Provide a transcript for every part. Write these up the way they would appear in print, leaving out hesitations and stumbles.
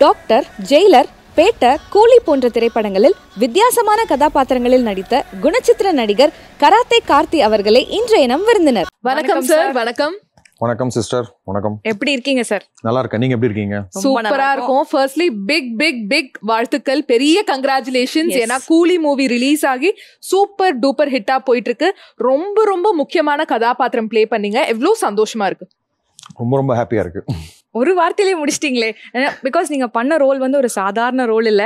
Doctor, Jailer, பேட்ட, கூலி போன்ற திரைப்படங்களில் வித்தியாசமான கதாபாத்திரங்களில் நடித்த குணச்சித்திர நடிகர் கராத்தே கார்த்தி அவர்களே இன்றைய நம் விருந்தினர். வணக்கம் சார். வணக்கம். வணக்கம் சிஸ்டர். வணக்கம். எப்படி இருக்கீங்க சார்? நல்லா இருக்கேன். நீங்க எப்படி இருக்கீங்க? சூப்பரா இருக்கும். ஃபர்ஸ்ட்லி பிக் வாழ்த்துக்கள், பெரிய கங்க்ராச்சுலேஷன்ஸ். ஏன்னா கூலி மூவி ரிலீஸ் ஆகி சூப்பர் டூப்பர் ஹிட்டா போயிட்டு இருக்கு. ரொம்ப ரொம்ப முக்கியமான கதாபாத்திரம் பிளே பண்ணீங்க. எவ்வளவு சந்தோஷமா இருக்கு. ரொம்ப ரொம்ப ஹாப்பியா இருக்கு. ஒரு வார்த்தையிலே முடிச்சிட்டீங்களே. பிகாஸ் நீங்க பண்ண ரோல் வந்து ஒரு சாதாரண ரோல் இல்ல,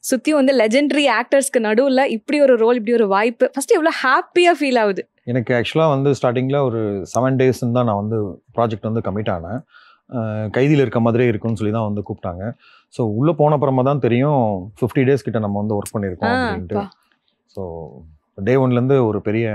சுத்தி வந்து லெஜெண்டரி ஆக்டர்ஸ்க்கு நடுவுல இப்படி ஒரு ரோல், இப்படி ஒரு வாய்ப்பு, ஃபர்ஸ்ட் எவ்வளவு ஹாப்பியா ஃபீல் ஆகுது? எனக்கு ஆக்சுவலாக வந்து ஸ்டார்டிங்கில் ஒரு 7 days தான் நான் வந்து ப்ராஜெக்ட் வந்து கமிட் ஆனேன். கைதியில் இருக்க மாதிரியே இருக்குன்னு சொல்லி தான் வந்து கூப்பிட்டாங்க. ஸோ உள்ளே போன அப்புறமா தான் தெரியும் 50 days கிட்ட நம்ம வந்து ஒர்க் பண்ணியிருக்கோம் அப்படின்ட்டு. ஸோ டே 1லேருந்து ஒரு பெரிய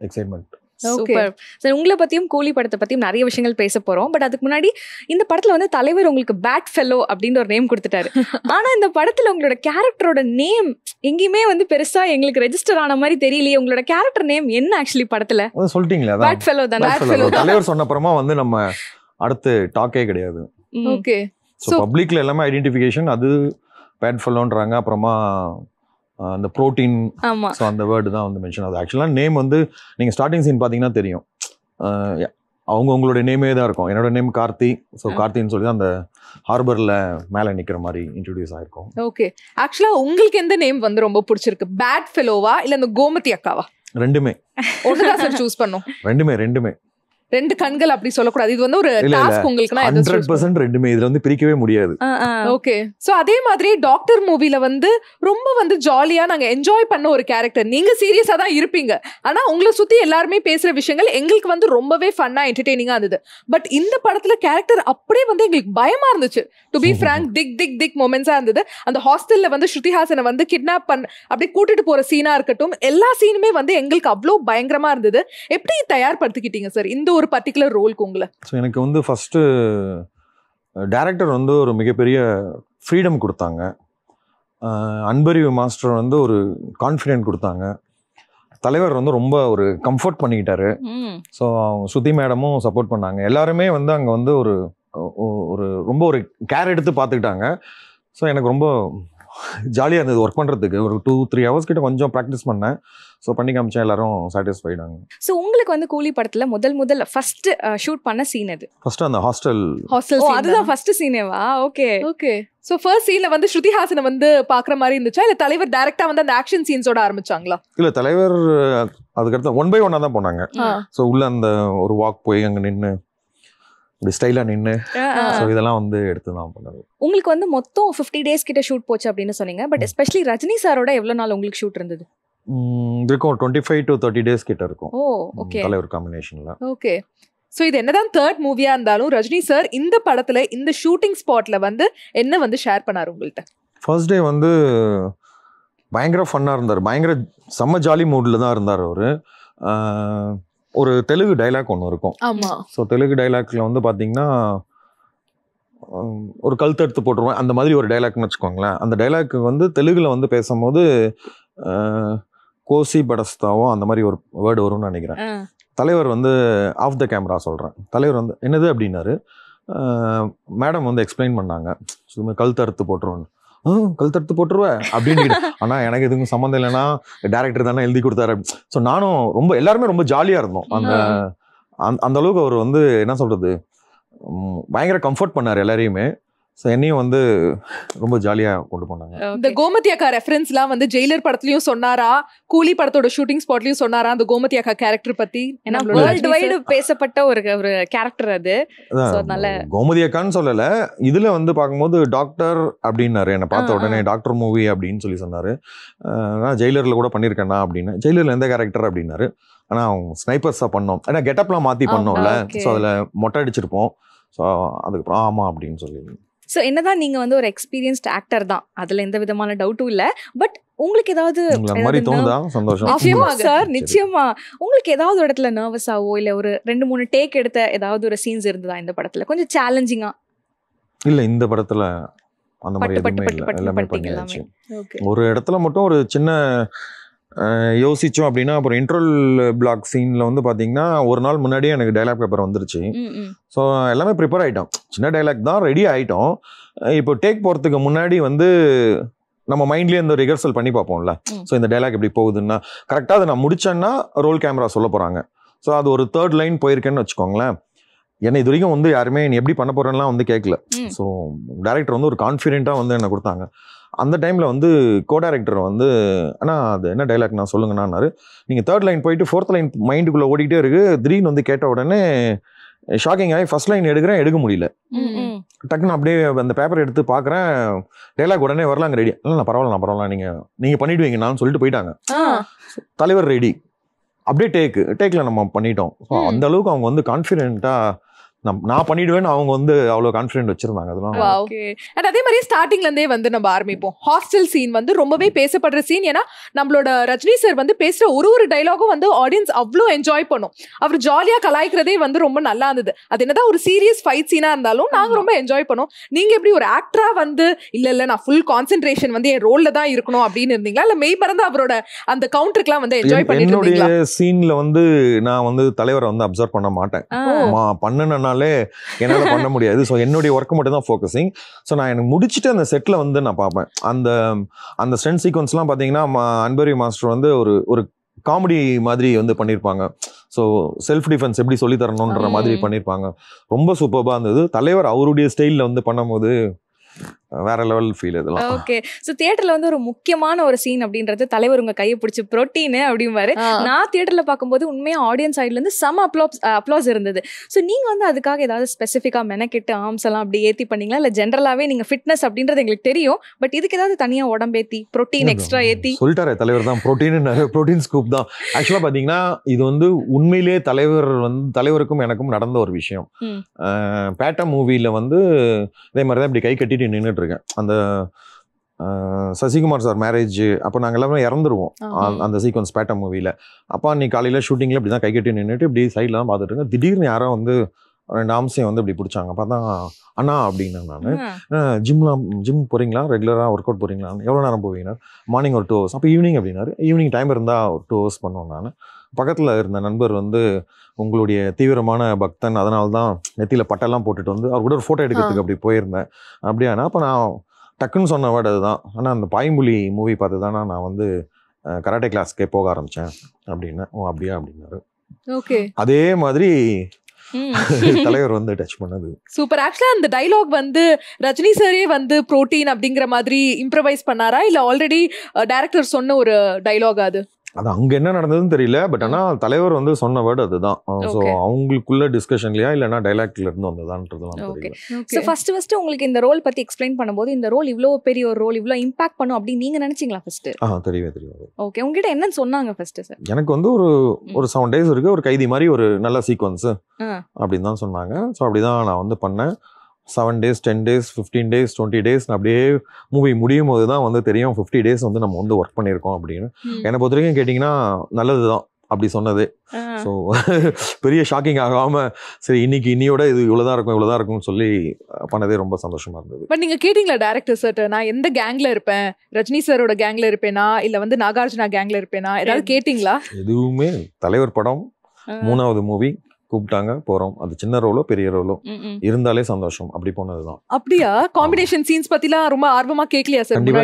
எக்ஸைட்மெண்ட். Super sir. உங்களை பத்தியும் கூலி படத்தை பத்தியும் நிறைய விஷயங்கள் பேச போறோம். பட் அதுக்கு முன்னாடி இந்த படத்துல வந்து தலைவர் உங்களுக்கு பேட் ஃபெல்லோ அப்படின்ற ஒரு நேம் கொடுத்துட்டாரு. ஆனா இந்த படத்துல உங்களோட கேரக்டரோட நேம் எங்கேயுமே வந்து பெருசா எங்களுக்கு ரெஜிஸ்டர் ஆன மாதிரி தெரியலையே. உங்களோட கேரக்டர் நேம் என்ன ஆக்சுவலி படத்துல? சொல்லிட்டீங்களா? பேட் ஃபெல்லோ தானே. தலைவர் சொன்ன அப்புறமா வந்து நம்ம அடுத்து டாக்கே கிடையாது. ஓகே. ஸோ பப்ளிக்ல எல்லாமே ஐடென்டிஃபிகேஷன், அது பேட் ஃபெல்லோன்றாங்க. அப்புறமா அந்த ப்ரோட்டீன், ஸோ அந்த வேர்டு தான் வந்து மென்ஷன் ஆகுது. ஆக்சுவலாக நேம் வந்து நீங்கள் ஸ்டார்டிங் சீன் பார்த்தீங்கன்னா தெரியும், அவங்களுடைய நேமே தான் இருக்கும். என்னோட நேம் கார்த்தி. ஸோ கார்த்தின்னு சொல்லி தான் அந்த ஹார்பரில் மேலே நிற்கிற மாதிரி இன்ட்ரடியூஸ் ஆயிருக்கும். ஓகே. ஆக்சுவலாக உங்களுக்கு எந்த நேம் வந்து ரொம்ப பிடிச்சிருக்கு? பேட் ஃபெலோவா இல்லை அந்த கோமதி அக்காவா? ரெண்டுமே. ஒண்ணுதான் சார் சூஸ் பண்ணோம். ரெண்டுமே. ரெண்டு கண்கள் அப்படி சொல்லக்கூடாது. இது வந்து ஒரு டாஸ்க் உங்களுக்கு. 100% ரெண்டுமே. இதுல வந்து பிரிக்கவே முடியாது. ஓகே. சோ அதே மாதிரி டாக்டர் மூவில வந்து ரொம்ப வந்து ஜாலியா நாங்க என்ஜாய் பண்ண ஒரு கேரக்டர். நீங்க சீரியஸா தான் இருப்பீங்க, ஆனா உங்களை சுத்தி எல்லாருமே பேசுற விஷயங்கள் எங்களுக்கு வந்து ரொம்பவே ஃபன்னா என்டர்டெய்னிங்கா இருந்தது. பட் இந்த படத்துல கேரக்டர் அப்படியே வந்து எங்களுக்கு பயமா இருந்துச்சு. டு பி ஃப்ராங்க், திக் மொமெண்ட்ஸா இருந்தது. அந்த ஹாஸ்டல்ல வந்து ஸ்ருதிஹாசனை வந்து கிட்னாப் அப்படி கூட்டிட்டு போற சீனா இருக்கட்டும், எல்லா சீனுமே வந்து எங்களுக்கு அவ்வளோ பயங்கரமா இருந்தது. எப்படி தயார்படுத்திக்கிட்டீங்க சார் இந்த ஒரு பர்டிகுலர் ரோலுக்கு உங்களை? ஸோ எனக்கு வந்து ஃபர்ஸ்ட் டைரக்டர் வந்து ஒரு மிகப்பெரிய ஃப்ரீடம் கொடுத்தாங்க. அன்பறிவு மாஸ்டர் வந்து ஒரு கான்ஃபிடென்ட் கொடுத்தாங்க. தலைவர் வந்து ரொம்ப ஒரு கம்ஃபர்ட் பண்ணிக்கிட்டாரு. ஸோ ஸ்ருதி மேடமும் சப்போர்ட் பண்ணாங்க. எல்லாருமே வந்து அங்கே வந்து ஒரு ரொம்ப ஒரு கேர் எடுத்து பார்த்துக்கிட்டாங்க. ஸோ எனக்கு ரொம்ப ஜாலியாக இருந்தது ஒர்க் பண்ணுறதுக்கு. ஒரு 2-3 hours கிட்ட கொஞ்சம் ப்ராக்டிஸ் பண்ணேன். ஸோ பண்ணி காமிச்சேன். எல்லாரும் சாட்டிஸ்ஃபைடாங்க. ஸோ உங்களுக்கு வந்து கூலி படத்துல முதல் ஃபர்ஸ்ட் ஷூட் பண்ண சீன் அது? ஃபர்ஸ்ட் அந்த ஹாஸ்டல் அதுதான் ஃபர்ஸ்ட் சீனேவா? ஓகே. சோ ஃபர்ஸ்ட் சீன்ல வந்து ஸ்ருதிஹாசனை வந்து பாக்குற மாதிரி இருந்துச்சா, இல்ல தலைவர் டைரக்டா வந்து அந்த ஆக்ஷன் சீன்ஸோட ஆரம்பிச்சாங்களா? இல்ல, தலைவர் அதுக்கடுத்து 1 by 1 தான் போனாங்க. ஸோ உள்ள அந்த ஒரு வாக் போய் அங்க நின்று ஸ்டைலா நின்று, ஸோ இதெல்லாம் வந்து எடுத்து தான் பண்ணது. உங்களுக்கு வந்து மொத்தம் 50 days கிட்ட ஷூட் போச்சு அப்படின்னு சொன்னீங்க. பட் எஸ்பெஷலி ரஜினி சாரோட எவ்வளவு நாள் உங்களுக்கு ஷூட் இருந்தது? இருக்கும் 25 to 30 days கிட்ட இருக்கும். ஓகே. தலைவர் காம்பினேஷன்ல. ஓகே. ஸோ இது என்னதான் தேர்ட் மூவியா இருந்தாலும் ரஜினி சார் இந்த படத்துல இந்த ஷூட்டிங் ஸ்பாட்ல வந்து என்ன வந்து ஷேர் பண்ணாரு உங்கள்கிட்ட? ஃபர்ஸ்ட் டே வந்து பயங்கர ஃபன்னாக இருந்தார். பயங்கர செம்ம ஜாலி மூடில் தான் இருந்தார் அவர். ஒரு தெலுங்கு டைலாக் ஒன்று இருக்கும். ஆமாம். ஸோ தெலுங்கு டைலாக்ல வந்து பார்த்தீங்கன்னா ஒரு கழுத்தெடுத்து போட்டுருவேன் அந்த மாதிரி ஒரு டைலாக்னு வச்சுக்கோங்களேன். அந்த டைலாக் வந்து தெலுங்குல வந்து பேசும்போது கோசி படஸ்தாவோ அந்த மாதிரி ஒரு வேர்டு வரும்னு நினைக்கிறேன். தலைவர் வந்து ஆஃப் த கேமரா சொல்கிறேன். தலைவர் வந்து என்னது அப்படின்னாரு. மேடம் வந்து எக்ஸ்பிளைன் பண்ணாங்க. கழுத்தறுத்து போட்டுருவோன்னு. கழுத்தறுத்து போட்டுருவேன் அப்படின்னு. ஆனால் எனக்கு எதுவும் சம்மந்தம் இல்லைன்னா டேரக்டர் தானே எழுதி கொடுத்தாரு. ஸோ நானும் ரொம்ப எல்லாருமே ரொம்ப ஜாலியாக இருந்தோம். அந்த அளவுக்கு அவர் வந்து என்ன சொல்கிறது, பயங்கர கம்ஃபர்ட் பண்ணார் எல்லாரையுமே. ஸோ என்னையும் வந்து ரொம்ப ஜாலியாக கொண்டு போனாங்க. இந்த கோமதி அக்கா ரெஃபரன்ஸ்லாம் வந்து ஜெயிலர் படத்துலயும் சொன்னாரா, கூலி படத்தோட ஷூட்டிங் ஸ்பாட்லயும் சொன்னாரா அந்த கோமதி அக்கா கேரக்டர் பத்தி? ஏன்னா வேர்ல்ட் வைடு பேசப்பட்ட ஒரு கேரக்டர் அது. கோமதி அக்கான்னு சொல்லல, இதுல வந்து பார்க்கும்போது டாக்டர் அப்படின்னாரு. என்னை பார்த்த உடனே டாக்டர் மூவி அப்படின்னு சொல்லி சொன்னாரு. நான் ஜெயிலர்ல கூட பண்ணியிருக்கேன்னா அப்படின்னு. ஜெயிலர்ல எந்த கேரக்டர் அப்படின்னாரு. ஆனால் அவங்க ஸ்னைப்பர்ஸாக பண்ணோம். ஏன்னா கெட்டப்லாம் மாற்றி பண்ணோம்ல. ஸோ அதில் மொட்டை அடிச்சிருப்போம். ஸோ அதுக்கப்புறம் ஆமாம் அப்படின்னு சொல்லி. ஸோ என்னதான் நீங்க வந்து ஒரு எக்ஸ்பீரியன்ஸ்ட் ஆக்டர் தான், அதுல எந்த விதமான டவுட்டும் இல்ல. பட் உங்களுக்கு ஏதாவது மாதிரி தோணுதா? சந்தோஷம் சார். நிச்சயமா உங்களுக்கு ஏதாவது ஒரு இடத்துல நர்வஸாவோ இல்ல ஒரு 2-3 டேக் எடுத்த ஏதாவது ஒரு சீன்ஸ் இருந்ததா இந்த படத்துல கொஞ்சம் சேலஞ்சிங்கா? இல்ல, இந்த படத்துல அந்த மாதிரி எதுவுமே இல்லை. எல்லாமே பண்ணியாச்சு. ஒரு இடத்துல மட்டும் ஒரு சின்ன யோசிச்சோம் அப்படின்னா, அப்புறம் இன்ட்ரோல் பிளாக் சீனில் வந்து பார்த்தீங்கன்னா ஒரு நாள் முன்னாடியே எனக்கு டைலாக் பேப்பர் வந்துருச்சு. ஸோ எல்லாமே ப்ரிப்பேர் ஆகிட்டோம். சின்ன டைலாக் தான் ரெடி ஆகிட்டோம். இப்போ டேக் போகிறதுக்கு முன்னாடி வந்து நம்ம மைண்ட்லேயே இந்த ரிஹர்சல் பண்ணி பார்ப்போம்ல. ஸோ இந்த டைலாக் எப்படி போகுதுன்னா கரெக்டாக அதை நான் முடிச்சேன்னா ரோல் கேமரா சொல்ல போகிறாங்க. ஸோ அது ஒரு 3rd லைன் போயிருக்கேன்னு வச்சுக்கோங்களேன். என்னை இது வரைக்கும் வந்து யாருமே நீ எப்படி பண்ண போகிறேன்லாம் வந்து கேட்கல. ஸோ டேரக்டர் வந்து ஒரு கான்ஃபிடென்ட்டாக வந்து என்னை கொடுத்தாங்க. அந்த டைமில் வந்து கோ டேரக்டர் வந்து ஆனால் அது என்ன டைலாக் நான் சொல்லுங்கன்னாரு. நீங்கள் 3rd லைன் போயிட்டு 4th லைன் மைண்டுக்குள்ளே ஓடிக்கிட்டே இருக்குது. திடீர்னு வந்து கேட்ட உடனே ஷாக்கிங் ஆகி ஃபர்ஸ்ட் லைன் எடுக்க முடியல. டக்குன்னு அப்படியே அந்த பேப்பர் எடுத்து பார்க்குறேன், டைலாக் உடனே வரலாங்க ரெடி. இல்லை நான் பரவாயில்ல நீங்கள் பண்ணிடுவீங்க நான் சொல்லிட்டு போயிட்டாங்க. தலைவர் ரெடி, அப்படியே டேக்கில் நம்ம பண்ணிட்டோம். ஸோ அந்த அளவுக்கு அவங்க வந்து கான்ஃபிடென்ட்டாக நான் பண்ணிடுவேன்னு அவங்க வந்து அவ்வளோ கான்ஃபிடென்ட் வச்சிருந்தாங்க. அதெல்லாம் அண்ட் அதே மாதிரி ஸ்டார்டிங்ல இருந்தே வந்து நம்ம ஆரம்பிப்போம். ஹாஸ்டல் சீன் வந்து ரொம்பவே பேசப்படுற சீன். ஏன்னா நம்மளோட ரஜினி சார் வந்து பேசுற ஒரு டைலாகும் வந்து ஆடியன்ஸ் அவ்வளோ என்ஜாய் பண்ணும். அவர் ஜாலியா கலாய்க்கிறதே வந்து ரொம்ப நல்லா இருந்தது. அது என்னதான் ஒரு சீரியஸ் ஃபைட் சீனா இருந்தாலும் நாங்க ரொம்ப என்ஜாய் பண்ணோம். நீங்க எப்படி ஒரு ஆக்டரா வந்து இல்ல நான் ஃபுல் கான்சென்ட்ரேஷன் வந்து என் ரோல்ல தான் இருக்கணும் அப்படின்னு இருந்தீங்களா, இல்ல மெய் மறந்து அவரோட அந்த கவுண்டருக்குலாம் வந்து என்ஜாய் பண்ணிட்டு இருந்தீங்களா? என்னுடைய சீன்ல வந்து நான் வந்து தலைவரை வந்து அப்சர்வ் பண்ண மாட்டேன். பண்ணனாலே என்னால பண்ண முடியாது. ஸோ என்னுடைய ஒர்க் மட்டும் தான் ஃபோக்கஸிங். ஸோ நான் எனக்கு முடிச்சுட்டு அந்த செட்டில் வந்து நான் பார்ப்பேன். அந்த ஸ்டண்ட் சீக்வன்ஸ்லாம் பார்த்தீங்கன்னா அன்பரி மாஸ்டர் வந்து ஒரு காமெடி மாதிரி வந்து பண்ணியிருப்பாங்க. ஸோ செல்ஃப் டிஃபென்ஸ் எப்படி சொல்லி தரணுன்ற மாதிரி பண்ணியிருப்பாங்க. ரொம்ப சூப்பராக இருந்தது. தலைவர் அவருடைய ஸ்டைலில் வந்து பண்ணும்போது வேற லெவல் ஃபீல் இதெல்லாம். ஓகே. ஸோ தியேட்டர்ல வந்து ஒரு முக்கியமான ஒரு சீன் அப்படின்றது தலைவர் உங்க கையை பிடிச்சி புரோட்டீன் அப்படிம்பாரு. நான் தியேட்டர்ல பார்க்கும்போது உண்மையா ஆடியன்ஸ் சைட்ல இருந்து செம அப்ளாஸ் இருந்தது. ஸோ நீங்க வந்து அதுக்காக ஏதாவது ஸ்பெசிஃபிக்கா மெனக்கெட்டு ஆர்ம்ஸ் எல்லாம் அப்படி ஏத்தி பண்ணீங்களா, இல்ல ஜென்ரலாவே நீங்க ஃபிட்னஸ் அப்படின்றது எங்களுக்கு தெரியும், பட் இதுக்கு ஏதாவது தனியா உடம்பேத்தி புரோட்டீன் எக்ஸ்ட்ரா ஏத்தி? சொல்லிட்டாரு தலைவர் தான் புரோட்டீன் ஸ்கூப் தான். ஆக்சுவலா பாத்தீங்கன்னா இது வந்து உண்மையிலேயே தலைவருக்கும் எனக்கும் நடந்த ஒரு விஷயம். பேட்டா மூவில வந்து இதே மாதிரிதான் இப்படி கை கட்டிட்டு நின்றுட்டு இருக்கேன். அந்த சசிகுமார் சார் மேரேஜ் அப்போ நாங்கள் எல்லாமே இறந்துருவோம் அந்த சீக்வன்ஸ் பேட்டா மூவியில். அப்போ அன்னைக்கு காலையில் ஷூட்டிங்கில் இப்படி தான் கை கட்டி நின்றுட்டு இப்படி சைடில் தான் பார்த்துட்டு இருக்கேன். திடீர்னு யாரோ வந்து 2 ஆம்சையும் வந்து இப்படி பிடிச்சாங்க. அப்போ தான் அண்ணா அப்படின்னா நான் ஜிம் போகிறீங்களா, ரெகுலராக ஒர்க் அவுட் போகிறீங்களா, எவ்வளோ நேரம் போவீங்கன்னா மார்னிங் ஒரு 2 hours, அப்போ ஈவினிங் அப்படின்னாரு. ஈவினிங் டைம் இருந்தால் ஒரு 2 hours பண்ணுவோம். நான் பக்கத்தில் இருந்த நண்பர் வந்து உங்களுடைய தீவிரமான பக்தன், அதனால தான் நெத்தியில் பட்டெல்லாம் போட்டுட்டு வந்து அவர் கூட ஒரு ஃபோட்டோ எடுக்கிறதுக்கு அப்படி போயிருந்தேன். அப்படியானா அப்போ நான் டக்குன்னு சொன்ன வேர்டு அதுதான். ஆனால் அந்த பாய்மொழி மூவி பார்த்து தானே நான் வந்து கராட்டே கிளாஸ்க்கே போக ஆரம்பித்தேன் அப்படின்னு. ஓ அப்படியா அப்படின்னாரு. ஓகே. அதே மாதிரி தலைவர் வந்து டச் பண்ணது சூப்பர். ஆக்சுவலா அந்த டைலாக் வந்து ரஜினி சாரே வந்து புரோட்டீன் அப்படிங்கிற மாதிரி இம்ப்ரவைஸ் பண்ணாரா, இல்ல ஆல்ரெடி டைரக்டர் சொன்ன ஒரு டைலாக் அது? அது அங்க என்ன நடந்ததுன்னு தெரியல. பட் ஆனால் தலைவர் வந்து சொன்ன வேர்டு அதுதான். ஸோ அவங்களுக்குள்ள டிஸ்கஷன்லையா இல்லைன்னா டைலாக்ல இருந்து வந்ததான்றதுலாம் தெரியல. ஸோ ஃபர்ஸ்ட் உங்களுக்கு இந்த ரோல் பத்தி எக்ஸ்பிளைன் பண்ணும்போது இந்த ரோல் இவ்வளோ பெரிய ஒரு ரோல் இவ்வளோ இம்பாக்ட் பண்ணும் அப்படின்னு நீங்க நினைச்சீங்களா ஃபர்ஸ்ட்? தெரியும். ஓகே. உங்ககிட்ட என்னன்னு சொன்னாங்க ஃபர்ஸ்ட் சார்? எனக்கு வந்து ஒரு 7 days இருக்கு, ஒரு கைதி மாதிரி ஒரு நல்ல சீக்வன்ஸ் அப்படின்னு தான் சொன்னாங்க. ஸோ அப்படிதான் நான் வந்து பண்ணேன். 7 days, 10 days, 15 days, 20 days அப்படியே மூவி முடியும் போது தான் வந்து தெரியும் 50 days வந்து நம்ம வந்து ஒர்க் பண்ணியிருக்கோம் அப்படின்னு. என்னை பொறுத்த வரைக்கும் கேட்டிங்கன்னா நல்லது தான் அப்படி சொன்னது. ஸோ பெரிய ஷாக்கிங் ஆகாமல் சரி இன்னையோட இது இவ்வளோதான் இருக்கும்னு சொல்லி பண்ணதே ரொம்ப சந்தோஷமா இருந்தது. பட் நீங்கள் கேட்டிங்களா டேரக்டர் சார் நான் எந்த கேங்கில் இருப்பேன், ரஜினி சாரோட கேங்கில் இருப்பேனா இல்லை வந்து நாகார்ஜுனா கேங்கில் இருப்பேனா, ஏதாவது கேட்டிங்களா? எதுவுமே தலைவர் படம் 3வது மூவி கூப்பிட்டாங்க போறோம். அது சின்ன ரோலோ பெரிய ரோலோ இருந்தாலே சந்தோஷம், அப்படி போனதுதான். அப்படியா? காம்பினேஷன் சீன்ஸ் பத்திலாம் ரொம்ப ஆர்வமா கேட்கலையா சார்? கண்டிப்பா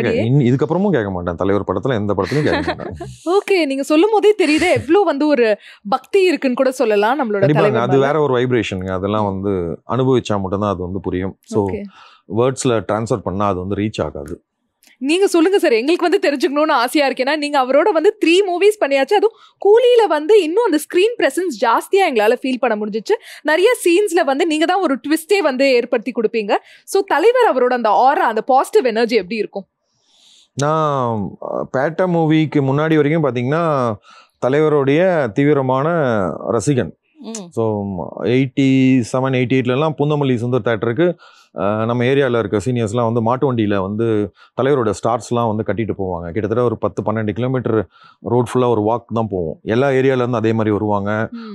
இதுக்கப்புறமும் கேட்க மாட்டேன். தலைவர் படத்துல எந்த படத்துலயும் கேட்க மாட்டேன். ஓகே. நீங்க சொல்லும் போதே தெரியுது எவ்வளவு வந்து ஒரு பக்தி இருக்குன்னு கூட சொல்லலாம் நம்மளோட தலைவர். அது வேற ஒரு வைப்ரேஷனுங்க. அதெல்லாம் வந்து அனுபவிச்சா மட்டும்தான் அது வந்து புரியும். ஸோ வேர்ட்ஸ்ல டிரான்ஸ்ஃபர் பண்ணா அது வந்து ரீச் ஆகாது. நீங்க சொல்லுங்க சார், எங்களுக்கு வந்து தெரிஞ்சுக்கணும்னு ஆசையா இருக்கேன்னா நீங்க அவரோட வந்து 3 movies பண்ணியாச்சு. அதுவும் கூலியில வந்து இன்னும் அந்த ஸ்கிரீன் பிரசன்ஸ் ஜாஸ்தியா எங்களால ஃபீல் பண்ண முடிஞ்சிச்சு. நிறைய சீன்ஸ்ல வந்து நீங்க தான் ஒரு ட்விஸ்டே வந்து ஏற்படுத்தி கொடுப்பீங்க. ஸோ தலைவர் அவரோட அந்த ஆரா, அந்த பாசிட்டிவ் எனர்ஜி எப்படி இருக்கும்? நான் பேட்டா மூவிக்கு முன்னாடி வரைக்கும் பாத்தீங்கன்னா தலைவருடைய தீவிரமான ரசிகன். ஸோ 87, 88லலாம் பூந்தமல்லி சுந்தர் தேட்டருக்கு நம்ம ஏரியாவில் இருக்க சீனியர்ஸ்லாம் வந்து மாட்டு வண்டியில் வந்து தலைவரோட ஸ்டார்ஸ்லாம் வந்து கட்டிட்டு போவாங்க. கிட்டத்தட்ட ஒரு 10-12 கிலோமீட்டர் ரோட் ஃபுல்லாக ஒரு வாக் தான் போவோம். எல்லா ஏரியாவிலேருந்து அதே மாதிரி வருவாங்க.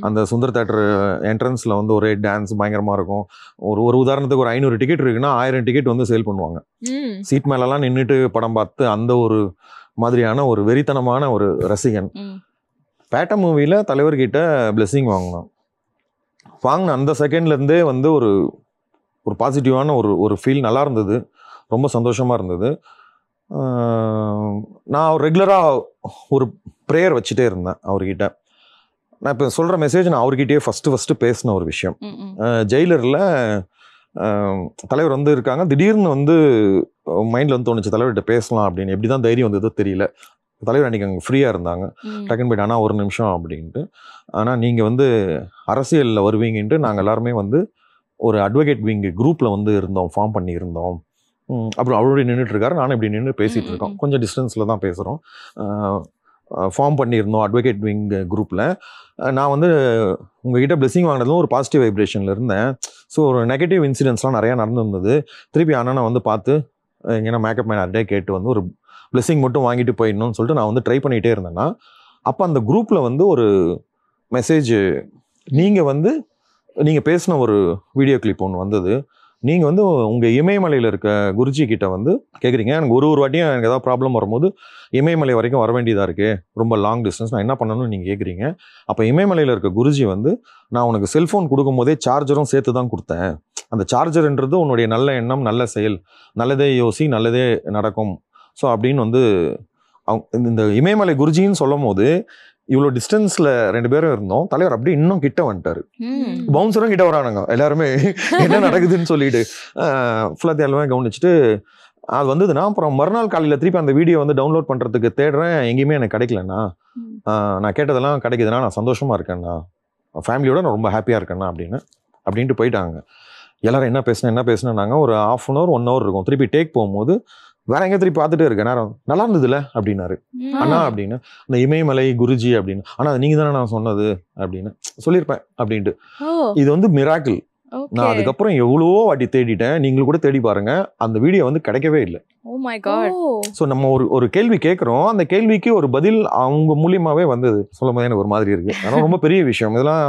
அந்த சுந்தர் தேட்டர் என்ட்ரன்ஸில் வந்து ஒரே டான்ஸ் பயங்கரமாக இருக்கும். ஒரு உதாரணத்துக்கு ஒரு 500 டிக்கெட் இருக்குன்னா 1000 டிக்கெட் வந்து சேல் பண்ணுவாங்க. சீட் மேலெல்லாம் நின்றுட்டு படம் பார்த்து அந்த ஒரு மாதிரியான ஒரு வெறித்தனமான ஒரு ரசிகன். பேட்டா மூவியில் தலைவர்கிட்ட பிளெஸிங் வாங்கின அந்த செகண்ட்லேருந்தே வந்து ஒரு பாசிட்டிவான ஒரு ஃபீல் நல்லா இருந்தது, ரொம்ப சந்தோஷமாக இருந்தது. நான் ரெகுலராக ஒரு ப்ரேயர் வச்சுட்டே இருந்தேன் அவர்கிட்ட. நான் இப்போ சொல்கிற மெசேஜ் நான் அவர்கிட்டயே ஃபஸ்ட்டு பேசின ஒரு விஷயம். ஜெயிலரில் தலைவர் வந்து இருக்காங்க, திடீர்னு வந்து மைண்டில் வந்து தோணுச்சு தலைவர்கிட்ட பேசலாம் அப்படின்னு. எப்படி தான் தைரியம் வந்ததோ தெரியல. தலைவர் அன்றைக்கி அங்கே ஃப்ரீயாக இருந்தாங்க. டக்குன்னு போய்ட்டு ஆனால் ஒரு நிமிஷம் அப்படின்ட்டு, ஆனால் நீங்கள் வந்து அரசியலில் வருவீங்கன்ட்டு நாங்கள் எல்லாருமே வந்து ஒரு அட்வொகேட் விங் குரூப்பில் வந்து இருந்தோம், ஃபார்ம் பண்ணியிருந்தோம். அப்புறம் அவருடைய நின்றுட்டுருக்காரு, நானும் இப்படி நின்று பேசிகிட்டு இருக்கோம், கொஞ்சம் டிஸ்டன்ஸில் தான் பேசுகிறோம். ஃபார்ம் பண்ணியிருந்தோம் அட்வொகேட் விங் குரூப்பில். நான் வந்து உங்ககிட்ட பிளெஸிங் வாங்கினதும் ஒரு பாசிட்டிவ் வைப்ரேஷனில் இருந்தேன். ஸோ ஒரு நெகட்டிவ் இன்சிடென்ட்ஸ்லாம் நிறையா நடந்துருந்தது. திருப்பி அண்ணனை வந்து பார்த்து எங்கன்னா மேக்கப் மேன் அட்டே கேட்டு வந்து ஒரு பிளெஸிங் மட்டும் வாங்கிட்டு போயிடணும்னு சொல்லிட்டு நான் வந்து ட்ரை பண்ணிகிட்டே இருந்தேன்னா, அப்போ அந்த குரூப்பில் வந்து ஒரு மெசேஜ், நீங்கள் பேசின ஒரு வீடியோ கிளிப் ஒன்று வந்தது. நீங்கள் வந்து உங்கள் இமயமலையில் இருக்க குருஜி கிட்ட வந்து கேட்குறீங்க, எனக்கு ஒரு வாட்டியும் எனக்கு ஏதாவது ப்ராப்ளம் வரும்போது இமயமலை வரைக்கும் வர வேண்டியதாக இருக்குது, ரொம்ப லாங் டிஸ்டன்ஸ், நான் என்ன பண்ணணும்னு நீங்கள் கேட்குறீங்க. அப்போ இமயமலையில் இருக்க குருஜி வந்து நான் உனக்கு செல்ஃபோன் கொடுக்கும்போதே சார்ஜரும் சேர்த்து தான் கொடுத்தேன். அந்த சார்ஜர்ன்றது உன்னுடைய நல்ல எண்ணம், நல்ல செயல், நல்லதே யோசி, நல்லதே நடக்கும். ஸோ அப்படின்னு வந்து இந்த இமயமலை குருஜின்னு சொல்லும் போது இவ்வளோ டிஸ்டன்ஸில் 2 பேரும் இருந்தோம். தலைவர் அப்படியே இன்னும் கிட்ட வந்துட்டார். பவுன்சரும் கிட்ட வரானுங்க எல்லாருமே, என்ன நடக்குதுன்னு சொல்லிட்டு ஃபுல்லாக எல்லாமே கவனிச்சுட்டு அது வந்ததுன்னா, அப்புறம் மறுநாள் காலையில் திருப்பி அந்த வீடியோ வந்து டவுன்லோட் பண்ணுறதுக்கு தேடுறேன், எங்கேயுமே எனக்கு கிடைக்கலண்ணா. நான் கேட்டதெல்லாம் கிடைக்குதுண்ணா, நான் சந்தோஷமாக இருக்கேண்ணா, ஃபேமிலியோட நான் ரொம்ப ஹாப்பியாக இருக்கேண்ணா அப்படின்ட்டு போயிட்டாங்க. எல்லாரும் என்ன பேசுனேன்னாங்க. ஒரு 1/2 hour 1 hour இருக்கும். திருப்பி டேக் போகும்போது வேற எங்கே திருப்பி பார்த்துட்டே இருக்கேன், நேரம் நல்லா இருந்ததுல அப்படின்னாரு. அண்ணா அப்படின்னு அந்த இமயமலை குருஜி அப்படின்னு, ஆனால் அது நீங்கள் தானே நான் சொன்னது அப்படின்னு சொல்லியிருப்பேன் அப்படின்ட்டு. இது வந்து மிராக்கிள். நான் அதுக்கப்புறம் எவ்வளவோ வாட்டி தேடிட்டேன், நீங்களும் கூட தேடி பாருங்க, அந்த வீடியோ வந்து கிடைக்கவே இல்லை. ஸோ நம்ம ஒரு கேள்வி கேட்குறோம், அந்த கேள்விக்கு ஒரு பதில் அவங்க மூலியமாவே வந்தது. சொல்லும் போது எனக்கு ஒரு மாதிரி இருக்கு. அதெல்லாம் ரொம்ப பெரிய விஷயம். இதெல்லாம்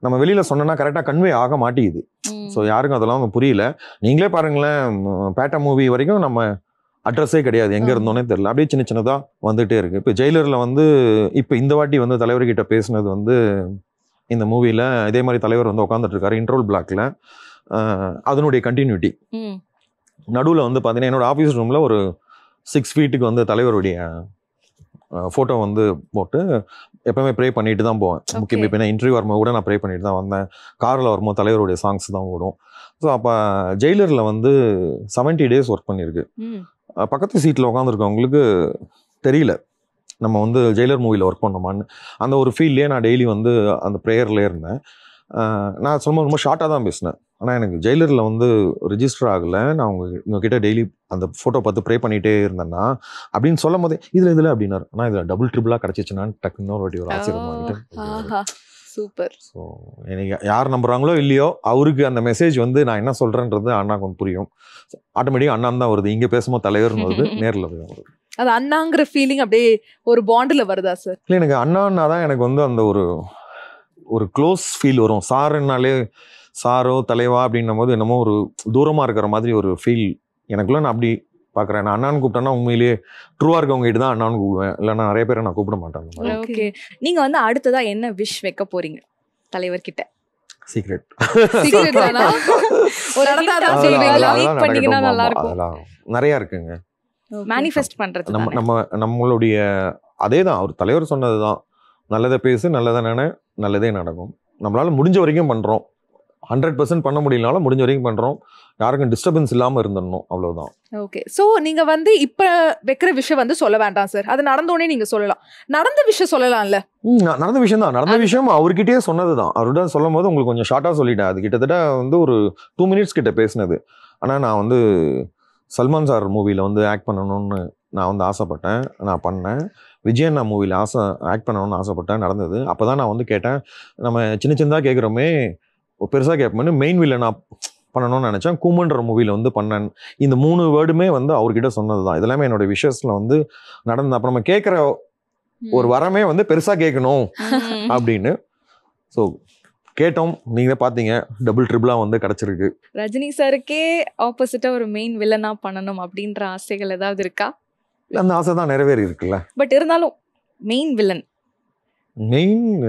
நம்ம வெளியில சொன்னோன்னா கரெக்டாக கன்வே ஆக மாட்டேங்குது. ஸோ யாருக்கும் அதெல்லாம் புரியல. நீங்களே பாருங்களேன், பேட்டா மூவி வரைக்கும் நம்ம அட்ரஸே கிடையாது, எங்கே இருந்தோன்னே தெரியல, அப்படியே சின்ன சின்னதாக வந்துகிட்டே இருக்குது. இப்போ ஜெயிலரில் வந்து இப்போ இந்த வாட்டி வந்து தலைவர்கிட்ட பேசினது வந்து இந்த மூவியில் இதே மாதிரி தலைவர் வந்து உட்காந்துட்டு இருக்காரு இன்ட்ரோல் பிளாக்ல. அதனுடைய கண்டினியூட்டி நடுவில் வந்து பார்த்தீங்கன்னா என்னோட ஆஃபீஸ் ரூமில் ஒரு 6 feet வந்து தலைவருடைய ஃபோட்டோ வந்து போட்டு எப்பவுமே ப்ரே பண்ணிட்டு தான் போவேன். முக்கியம் இப்போ இன்டர்வியூ வரும்போது கூட நான் ப்ரே பண்ணிட்டு தான் வந்தேன். காரில் வரும்போது தலைவருடைய சாங்ஸ் தான் ஓடும். ஸோ அப்போ ஜெயிலரில் வந்து 70 days ஒர்க் பண்ணியிருக்கு. பக்கத்து சீட்டில் உட்காந்துருக்கவங்களுக்கு தெரியல நம்ம வந்து ஜெயிலர் மூவியில் ஒர்க் பண்ணோமான்னு. அந்த ஒரு ஃபீல்ட்லேயே நான் டெய்லி வந்து அந்த ப்ரேயர்லேயே இருந்தேன். நான் ரொம்ப ஷார்ட்டாக தான் பேசினேன். ஆனால் எனக்கு ஜெயிலரில் வந்து ரிஜிஸ்டர் ஆகலை. நான் உங்ககிட்ட டெய்லி அந்த ஃபோட்டோ பார்த்து ப்ரே பண்ணிகிட்டே இருந்தேன்னா அப்படின்னு சொல்லும் போதே இதில் அப்படின்னாரு. ஆனால் இதில் டபுள் ட்ரிபிளாக கிடச்சிச்சுன்னான்னு டக்குன்னு ஒரு வாட்டி ஒரு ஆச்சரியம் வாங்கிட்டு. சூப்பர். ஸோ எனக்கு யார் நம்புறாங்களோ இல்லையோ அவருக்கு அந்த மெசேஜ் வந்து நான் என்ன சொல்கிறேன்றது அண்ணாக்கு வந்து புரியும். ஆட்டோமேட்டிக்காக அண்ணான் தான் வருது. இங்கே பேசும்போது தலைவர்னு வருது, நேரில் வருது. அது அண்ணாங்கிற ஃபீலிங் அப்படியே ஒரு பாண்டில் வருதா சார்? இல்லை, எனக்கு அண்ணான்னா தான் எனக்கு வந்து அந்த ஒரு க்ளோஸ் ஃபீல் வரும். சாருன்னாலே சாரோ தலைவா அப்படின்னும் போது என்னமோ ஒரு தூரமாக இருக்கிற மாதிரி ஒரு ஃபீல் எனக்குள்ள நான் அப்படி பார்க்குறேன். நான் அண்ணான்னு கூப்பிட்டேன்னா உண்மையிலேயே ட்ரூவாக இருக்கவங்க கிட்ட தான் அண்ணான்னு கூப்பிடுவேன், இல்லைன்னா நிறைய பேரை நான் கூப்பிட மாட்டேன். ஓகே, நீங்கள் வந்து அடுத்ததா என்ன விஷ் வைக்க போறீங்க தலைவர்கிட்ட? சீக்ரெட் நிறையா இருக்குங்க. மேனிஃபெஸ்ட் பண்றது நம்மளுடைய அதே தான் அவர் தலைவர் சொன்னது தான், நல்லதை பேசு, நல்லதை நினை, நல்லதே நடக்கும். நம்மளால முடிஞ்ச வரைக்கும் பண்ணுறோம். 100% பண்ண முடியலனாலும் முடிஞ்ச வரைக்கும் பண்ணுறோம். யாருக்கும் டிஸ்டர்பன்ஸ் இல்லாமல் இருந்துடணும், அவ்வளோதான். ஓகே, ஸோ நீங்கள் வந்து இப்போ வைக்கிற விஷயம் வந்து சொல்ல வேண்டாம் சார், அது நடந்தோடனே நீங்கள் சொல்லலாம். நடந்த விஷயம் சொல்லலாம்ல? நடந்த விஷயம் தான். நடந்த விஷயம் அவர்கிட்டயே சொன்னது தான். அவர்கிட்ட சொல்லும் போது உங்களுக்கு கொஞ்சம் ஷார்ட்டாக சொல்லிட்டேன். அது கிட்டத்தட்ட வந்து ஒரு 2 minutes கிட்ட பேசினது. ஆனால் நான் வந்து சல்மான் சார் மூவியில் வந்து ஆக்ட் பண்ணணும்னு நான் வந்து ஆசைப்பட்டேன், நான் பண்ணேன். விஜயண்ணா மூவியில் ஆக்ட் பண்ணணும்னு ஆசைப்பட்டேன், நடந்தது. அப்போ தான் நான் வந்து கேட்டேன், நம்ம சின்ன சின்னதாக கேட்குறோமே பெருசாக கேட்போம்னு மெயின் வில்ல நான் பண்ணணும்னு நினச்சேன். கூமன்ற மூவியில் வந்து பண்ணேன். இந்த 3 வேர்டுமே வந்து அவர்கிட்ட சொன்னது தான். இதெல்லாமே என்னோட விஷயத்தில் வந்து நடந்தது. அப்போ நம்ம கேட்குற ஒரு வரமே வந்து பெருசாக கேட்கணும் அப்படின்னு. ஸோ கேட்டோம், நீங்களே பார்த்தீங்க, டபுள் ட்ரிபிளாக வந்து கிடச்சிருக்கு. ரஜினி சாருக்கே ஆப்போசிட்டாக ஒரு மெயின் வில்லனா பண்ணணும் அப்படின்ற ஆசைகள் ஏதாவது இருக்கா? அந்த ஆசை தான் நிறைவேறி இருக்குல்ல. பட் இருந்தாலும் main villain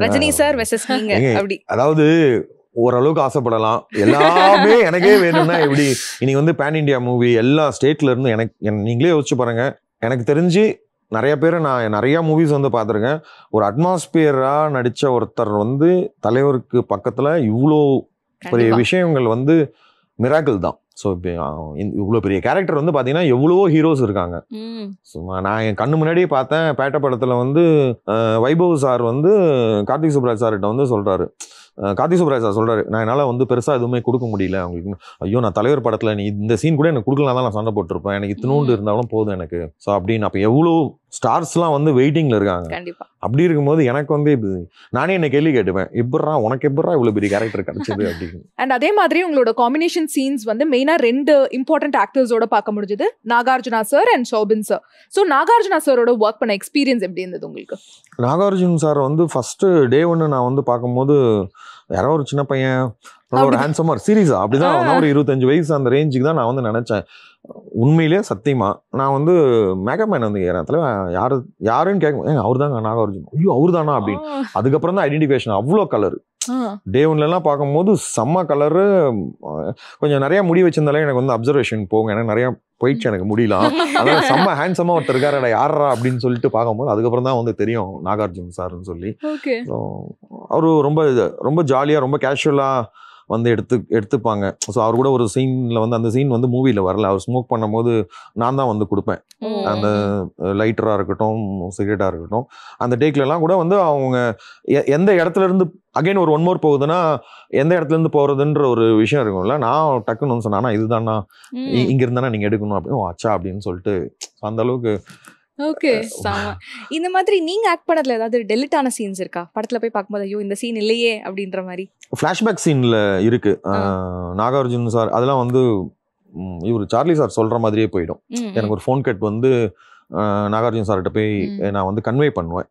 Rajini sir versus நீங்க அப்படி. அதாவது ஓரளவுக்கு ஆசைப்படலாம். எல்லாமே எனக்கே வேணும்னா எப்படி இன்னைக்கு வந்து பேன் இண்டியா மூவி எல்லா ஸ்டேட்ல இருந்து எனக்கு நீங்களே யோசிச்சு பாருங்க. எனக்கு தெரிஞ்சு நிறைய பேர் நான் நிறைய மூவிஸ் வந்து பார்த்துருக்கேன். ஒரு அட்மாஸ்பியரா நடிச்ச ஒருத்தர் வந்து தலைவருக்கு பக்கத்துல இவ்வளோ பெரிய விஷயங்கள் வந்து மிராக்கிள் தான். ஸோ இப்போ இவ்வளோ பெரிய கேரக்டர் வந்து பார்த்தீங்கன்னா எவ்வளவோ ஹீரோஸ் இருக்காங்க. நான் என் கண்ணு முன்னாடியே பார்த்தேன். பேட்ட படத்தில் வந்து வைபவ் சார் வந்து கார்த்திக் சுப்ராஜ் சார்கிட்ட வந்து சொல்கிறாரு. கார்த்திக் சுப்ராஜ் சார் சொல்கிறாரு, நான் என்னால் வந்து பெருசாக எதுவுமே கொடுக்க முடியல அவங்களுக்கு. ஐயோ, நான் தலைவர் படத்தில் நீ இந்த சீன் கூட எனக்கு கொடுக்கலாம் தான் நான் சண்டை போட்டிருப்பேன், எனக்கு இத்தினூண்டு இருந்தாலும் போதும் எனக்கு. ஸோ அப்படின்னு அப்போ எவ்வளோ ஸ்டார்ஸ்லாம் வந்து வெயிட்டிங்கில் இருக்காங்க. அப்படி இருக்கும்போது எனக்கு வந்து இது நானே என்ன கேள்வி கேட்டுப்பேன், எப்படா உனக்கு எப்படா இவ்வளோ பெரிய கேரக்டர் கிடைச்சது அப்படின்னு. அண்ட் அதே மாதிரி உங்களோட காம்பினேஷன் சீன்ஸ் வந்து மெயினாக 2 இம்பார்ட்டன்ட் ஆக்டர்ஸோட பார்க்க முடிஞ்சது, Nagarjuna sir and Soubin sir. So Nagarjuna சாரோட ஒர்க் பண்ண எக்ஸ்பீரியன்ஸ் எப்படி இருந்தது உங்களுக்கு? நாகார்ஜுன் சார் வந்து ஃபர்ஸ்ட் டே 1 நான் வந்து பார்க்கும்போது யாரோ ஒரு சின்ன பையன் ஒரு ஹேண்ட்ஸமர் சீரியஸா அப்படிதான் ஒரு 25 வயசு அந்த ரேஞ்சுக்கு தான் நான் வந்து நினைச்சேன். உண்மையிலே சத்தியமா நான் வந்து மேக்கப் மேன் வந்து ஏறத்துல யாருன்னு கேட்க அவர் தாங்க நாகார்ஜுன், ஐயோ அவர் தானா அப்படின்னு. அதுக்கப்புறம் தான் ஐடென்டிஃபிகேஷன். அவ்வளோ கலரு டே 1 பார்க்கும்போது செம்ம கலரு. கொஞ்சம் நிறைய முடி வச்சிருந்தாலே எனக்கு வந்து அப்சர்வேஷன் போகும், எனக்கு நிறைய போயிடுச்சு எனக்கு முடியலாம். அதனால செம்ம ஹேண்ட்ஸமா ஒருத்தர் இருக்காரு யாரா அப்படின்னு சொல்லிட்டு பார்க்கும்போது அதுக்கப்புறம் தான் வந்து தெரியும் நாகார்ஜுன் சார்ன்னு சொல்லி. அவரு ரொம்ப ரொம்ப ஜாலியா ரொம்ப கேஷுவலா வந்து எடுத்துப்பாங்க. ஸோ அவர் கூட ஒரு சீன்ல வந்து அந்த சீன் வந்து மூவில வரல. அவர் ஸ்மோக் பண்ணும்போது நான் தான் வந்து கொடுப்பேன், அந்த லைட்டரா இருக்கட்டும் சிகரெட்டா இருக்கட்டும். அந்த டேக்ல எல்லாம் கூட வந்து அவங்க எந்த இடத்துல இருந்து அகைன் ஒரு 1 மோர் போகுதுன்னா எந்த இடத்துல இருந்து போறதுன்ற ஒரு விஷயம் இருக்கும்ல. நான் டக்குன்னு சொன்னா இதுதானா இங்க இருந்தானா நீங்க எடுக்கணும் அப்படின்னு அச்சா அப்படின்னு சொல்லிட்டு அந்த அளவுக்கு. ஓகே, இந்த மாதிரி நீங்க ஆக்ட் பண்ணதுல ஏதாவது டெலிட் ஆன சீன்ஸ் இருக்கா? படத்துல போய் பார்க்கும்போது ஐயோ இந்த சீன் இல்லையே அப்படின்ற மாதிரி. ஃபிளாஷ்பேக் சீன்ல இருக்கு நாகார்ஜுன் சார். அதெல்லாம் வந்து இவர் சார்லி சார் சொல்ற மாதிரியே போயிடும். எனக்கு ஒரு ஃபோன் கட் வந்து நாகார்ஜுன் சார்கிட்ட போய் நான் வந்து கன்வே பண்ணுவேன்.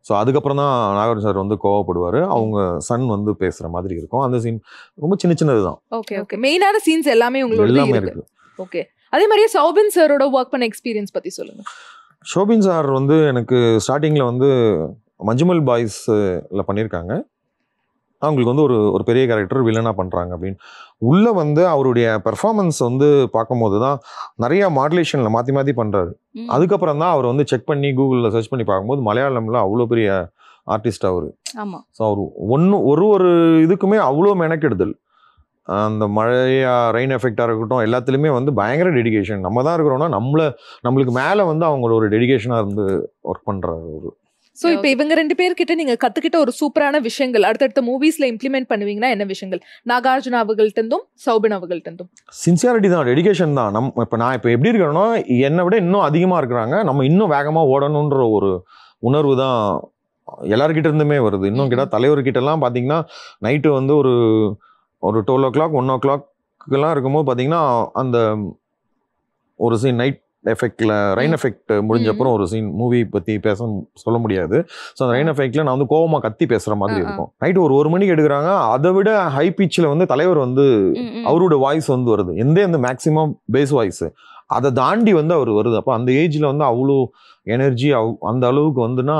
ஸோ அதுக்கப்புறம் தான் நாகார்ஜுன் சார் வந்து கோவப்படுவார். அவங்க சன் வந்து பேசுற மாதிரி இருக்கும். அந்த சீன் ரொம்ப சின்னது தான். ஓகே ஓகே, மெயினான சீன்ஸ் எல்லாமே உங்களுக்கு எல்லாமே இருக்கு. ஓகே, அதே மாதிரியே ஷோபின் சாரோட ஒர்க் பண்ண எக்ஸ்பீரியன்ஸ் பத்தி சொல்லுங்க. ஷோபின் சார் வந்து எனக்கு ஸ்டார்டிங்ல வந்து மஞ்சுமல் பாய்ஸ்ல பண்ணியிருக்காங்க. அவங்களுக்கு வந்து ஒரு பெரிய கேரக்டர் வில்லனா பண்றாங்க அப்படின்னு உள்ள வந்து அவருடைய பெர்ஃபார்மன்ஸ் வந்து பார்க்கும்போது தான் நிறைய மாடுலேஷன்ல மாத்தி மாத்தி பண்றாரு. அதுக்கப்புறம் தான் அவர் வந்து செக் பண்ணி கூகுளில் சர்ச் பண்ணி பார்க்கும்போது மலையாளம்ல அவ்வளோ பெரிய ஆர்டிஸ்ட் அவரு. ஸோ அவர் ஒரு இதுக்குமே அவ்வளோ மெனக்கெடுதல். அந்த மழையா ரெயின் எஃபெக்டாக இருக்கட்டும் எல்லாத்துலேயுமே வந்து பயங்கர டெடிகேஷன். நம்ம தான் இருக்கிறோம்னா நம்மளுக்கு மேலே வந்து அவங்க ஒரு டெடிகேஷனாக இருந்து ஒர்க் பண்ணுறாரு ஒரு. ஸோ இப்போ இவங்க 2 பேர்கிட்ட நீங்கள் கற்றுக்கிட்ட ஒரு சூப்பரான விஷயங்கள் அடுத்தடுத்த மூவிஸில் இம்ப்ளிமெண்ட் பண்ணுவீங்கன்னா என்ன விஷயங்கள்? நாகார்ஜுனா அவர்கள்ட்டந்தும் ஷோபின் அவர்கள்ட்டந்தும். சின்சியாரிட்டி தான், டெடிகேஷன் தான். நான் இப்போ எப்படி இருக்கிறேன்னா என்னை விட இன்னும் அதிகமாக இருக்கிறாங்க, நம்ம இன்னும் வேகமாக ஓடணுன்ற ஒரு உணர்வு தான் எல்லாருக்கிட்ட இருந்துமே வருது. இன்னும் கிட்ட தலைவர்கிட்டலாம் பார்த்தீங்கன்னா நைட்டு வந்து ஒரு 12 o'clock 1 o'clockலாம் இருக்கும்போது பார்த்தீங்கன்னா அந்த ஒரு சீன் நைட் எஃபெக்ட்ல ரெயின் எஃபெக்ட் முடிஞ்சப்பறம் ஒரு சீன் மூவி பற்றி சொல்ல முடியாது. ஸோ அந்த ரெயின் எஃபெக்ட்ல நான் வந்து கோவமாக கத்தி பேசுகிற மாதிரி இருக்கும். நைட்டு ஒரு 1 மணிக்கு எடுக்கிறாங்க. அதை விட ஹை பிச்சில் வந்து தலைவர் வந்து அவரோட வாய்ஸ் வந்து வருது. எந்த மேக்ஸிமம் பேஸ் வாய்ஸ் அதை தாண்டி வந்து அவர் வருது. அப்போ அந்த ஏஜில் வந்து அவ்வளோ எனர்ஜி அந்த அளவுக்கு வந்துன்னா